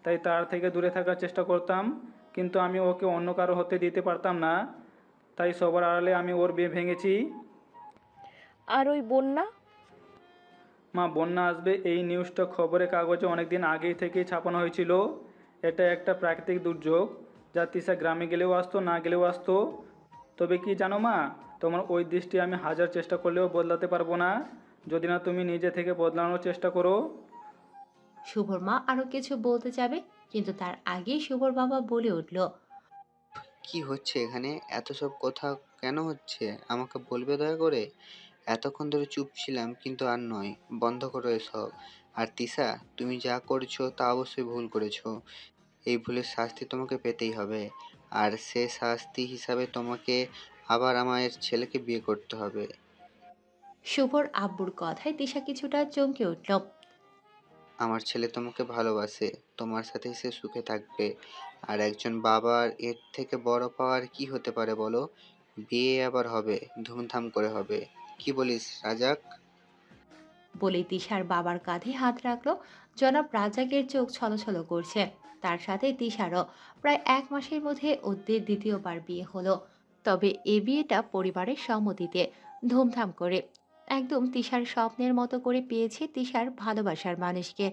তাই তার থেকে দূরে থাকার চেষ্টা করতাম, কিন্তু আমি ওকে অন্য কারো হতে দিতে পারতাম না। তাই সবার আড়ালে আমি ওর বিয়ে ভেঙেছি। আর ওই বন্যা? মা বন্যা আসবে এই নিউজটা খবরের কাগজে অনেকদিন আগেই থেকেই ছাপানো হয়েছিল। এটা একটা প্রাকৃতিক দুর্যোগ, যা তিশা গ্রামে গেলেও আসতো, না গেলেও আসতো। তবে কি জানো মা, তোমার ওই দৃষ্টি আমি হাজার চেষ্টা করলেও বদলাতে পারবো না, যদি না তুমি নিজে থেকে বদলানোর চেষ্টা করো। শুভর মা আরো কিছু বলতে যাবে, কিন্তু তার আগেই শুভর বাবা বলে উঠল। কি হচ্ছে এখানে? এত সব কথা কেন হচ্ছে? আমাকে বলবে দয়া করে? এতক্ষণ ধরে চুপ ছিলাম, কিন্তু আর নয়। বন্ধ করো এসব। আর তিশা, তুমি যা করছো তা অবশ্যই ভুল করেছো। এই ভুলের শাস্তি তোমাকে পেতেই হবে। আর সে শাস্তি হিসাবে তোমাকে আবার আমার ছেলেকে বিয়ে করতে হবে। শুভর আব্বুর কথায় তিশা কিছুটা চমকে উঠল। আমার ছেলে তোমাকে ভালোবাসে, তোমার সাথে সে সুখে থাকবে। আর একজন বাবার এর থেকে বড় পাওয়ার কি হতে পারে বলো? বিয়ে আবার হবে, ধুমধাম করে হবে। কি বলিস রাজাক? বলে তিশার বাবার কাঁধে হাত রাখলো। জনাব রাজাকের চোখ ছলছল করছে। তার সাথে তিশারও। প্রায় 1 মাসের মধ্যে ওদের দ্বিতীয়বার বিয়ে হলো। তবে এ বিয়েটা পরিবারের সম্মতিতে, ধুমধাম করে। একদম তিশার স্বপ্নের মতো করে পেয়েছে তিশার ভালোবাসার মানুষকে।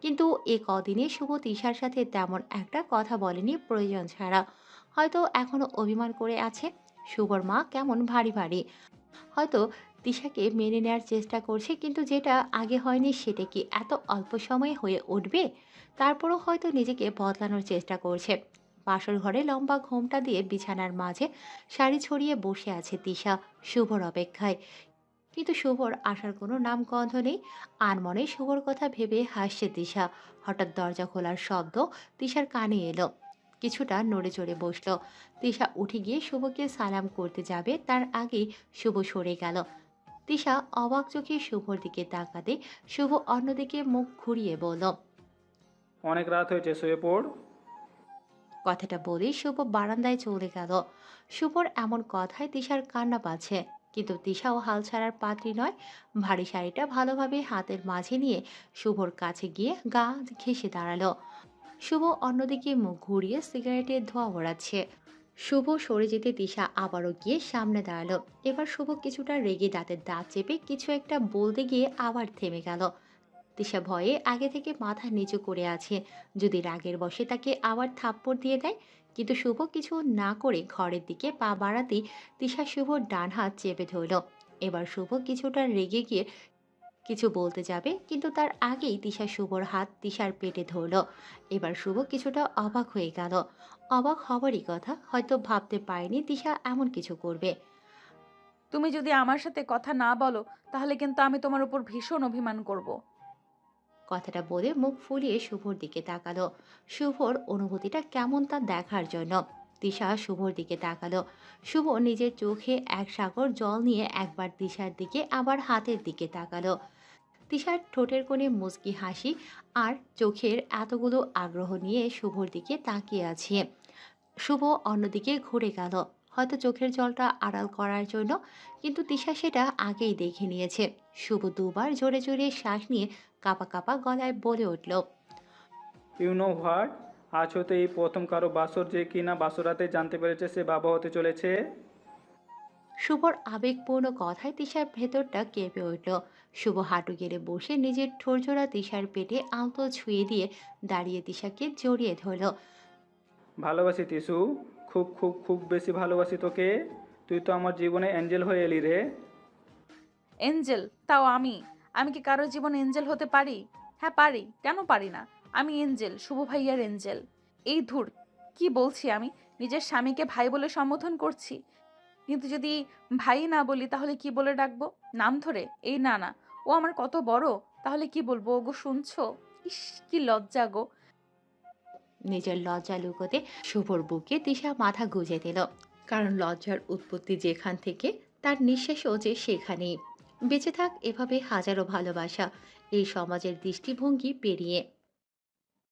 কিন্তু এ কদিনে শুভ তিশার সাথে তেমন একটা কথা বলেনি প্রয়োজন ছাড়া। হয়তো এখনো অভিমান করে আছে। শুভর মা কেমন ভারী ভারী, হয়তো তিশাকে মেনে নেওয়ার চেষ্টা করছে, কিন্তু যেটা আগে হয়নি সেটা কি এত অল্প সময়ে হয়ে উঠবে? তারপরও হয়তো নিজেকে বদলানোর চেষ্টা করছে। বাসর ঘরে লম্বা ঘোমটা দিয়ে বিছানার মাঝে শাড়ি ছড়িয়ে বসে আছে তিশা, শুভর অপেক্ষায়। কিন্তু শুভর আসার কোনো নামগন্ধ নেই। আনমনে শুভর কথা ভেবে হাসছে তিশা। হঠাৎ দরজা খোলার শব্দ তিশার কানে এলো। কিছুটা নড়ে চড়ে বসলো। তিশা উঠে গিয়ে শুভকে সালাম করতে যাবে, তার আগেই শুভ সরে গেল। তিশা অবাক চোখে শুভর দিকে তাকাতে শুভ অন্যদিকে মুখ ঘুরিয়ে বলল। অনেক রাত হয়েছে, শুয়ে পড়। কথাটা বলেই শুভ বারান্দায় চলে গেল। শুভর এমন কথায় তিশার কান্না পাচ্ছে, কিন্তু তিশাও হাল ছাড়ার পাত্রী নয়। ভারী শাড়িটা ভালোভাবে হাতের মাঝে নিয়ে শুভর কাছে গিয়ে গা ঘেঁষে দাঁড়ালো। শুভ অন্যদিকে মুখ ঘুরিয়ে সিগারেটের ধোঁয়া ওড়াচ্ছে। শুভ সরে যেতে তিশা আবারও গিয়ে সামনে দাঁড়ালো। এবার শুভ কিছুটা রেগে দাঁতের দাঁত চেপে কিছু একটা বলতে গিয়ে আবার থেমে গেল। তিশা ভয়ে আগে থেকে মাথা নিচু করে আছে, যদি রাগের বশে তাকে আবার থাপ্পড় দিয়ে দেয়। কিন্তু শুভ কিছু না করে ঘরের দিকে পা বাড়াতেই তিশা শুভর ডান হাত চেপে ধরল। এবার শুভ কিছুটা রেগে গিয়ে কিছু বলতে যাবে, কিন্তু তার আগেই তিশা শুভর হাত তিশার পেটে ধরল। এবার শুভ কিছুটা অবাক হয়ে গেল। অবাক হবারই কথা, হয়তো ভাবতে পারেনি তিশা এমন কিছু করবে। তুমি যদি আমার সাথে কথা না বলো তাহলে কিন্তু আমি তোমার উপর ভীষণ অভিমান করব। কথাটা বলে মুখ ফুলিয়ে শুভর দিকে তাকালো, শুভর অনুভূতিটা কেমন তা দেখার জন্য। তিশা শুভর দিকে তাকালো। শুভ নিজের চোখে এক সাগর জল নিয়ে একবার তিশার দিকে আবার হাতের দিকে তাকালো। তিশার ঠোঁটের কোণে মুচকি হাসি, আর চোখের এতগুলো আগ্রহ নিয়ে শুভর দিকে তাকিয়ে আছে। শুভ অন্যদিকে ঘুরে গেল, হয়তো চোখের জলটা আড়াল করার জন্য, কিন্তু তিশা সেটা আগেই দেখে নিয়েছে। শুভ দুবার জোরে জোরে শ্বাস নিয়ে কাঁপা কাঁপা গলায় বলে উঠল। ইউ নো হোয়াট, আজ হতে এই প্রথম কারো বাসর যে কিনা বাসরাতে জানতে পেরেছে সে বাবা হতে চলেছে। শুভর আবেগপূর্ণ কথায় তিশার ভেতরটা কেঁপে উঠল। শুভ হাঁটু গেড়ে বসে নিজের ঠোরজোড়া তিশার পেটে আলতো ছুঁয়ে দিয়ে দাঁড়িয়ে তিশাকে জড়িয়ে ধরল। ভালোবাসি তিসু, খুব খুব খুব বেশি ভালোবাসি তোকে। তুই তো আমার জীবনে অ্যাঞ্জেল হয়ে এলি রে। এঞ্জেল? তাও আমি? আমি কি কারোর জীবন এঞ্জেল হতে পারি? হ্যাঁ পারি, কেন পারি না? আমি এঞ্জেল, শুভ ভাইয়ার এঞ্জেল। এই ধুর, কি বলছি আমি? নিজের স্বামীকে ভাই বলে সম্বোধন করছি, কিন্তু যদি ভাই না বলি তাহলে কি বলে ডাকবো? নাম ধরে? এই না না, ও আমার কত বড়, তাহলে কি বলবো? ওগো শুনছো? ইস, কি লজ্জা গো। নিজের লজ্জা লুকোতে শুভর বুকে তিশা মাথা গুঁজে দিল, কারণ লজ্জার উৎপত্তি যেখান থেকে, তার নিঃশ্বাসও যে সেখানেই। বেঁচে থাক এভাবে হাজারো ভালোবাসা, এই সমাজের দৃষ্টিভঙ্গি পেরিয়ে।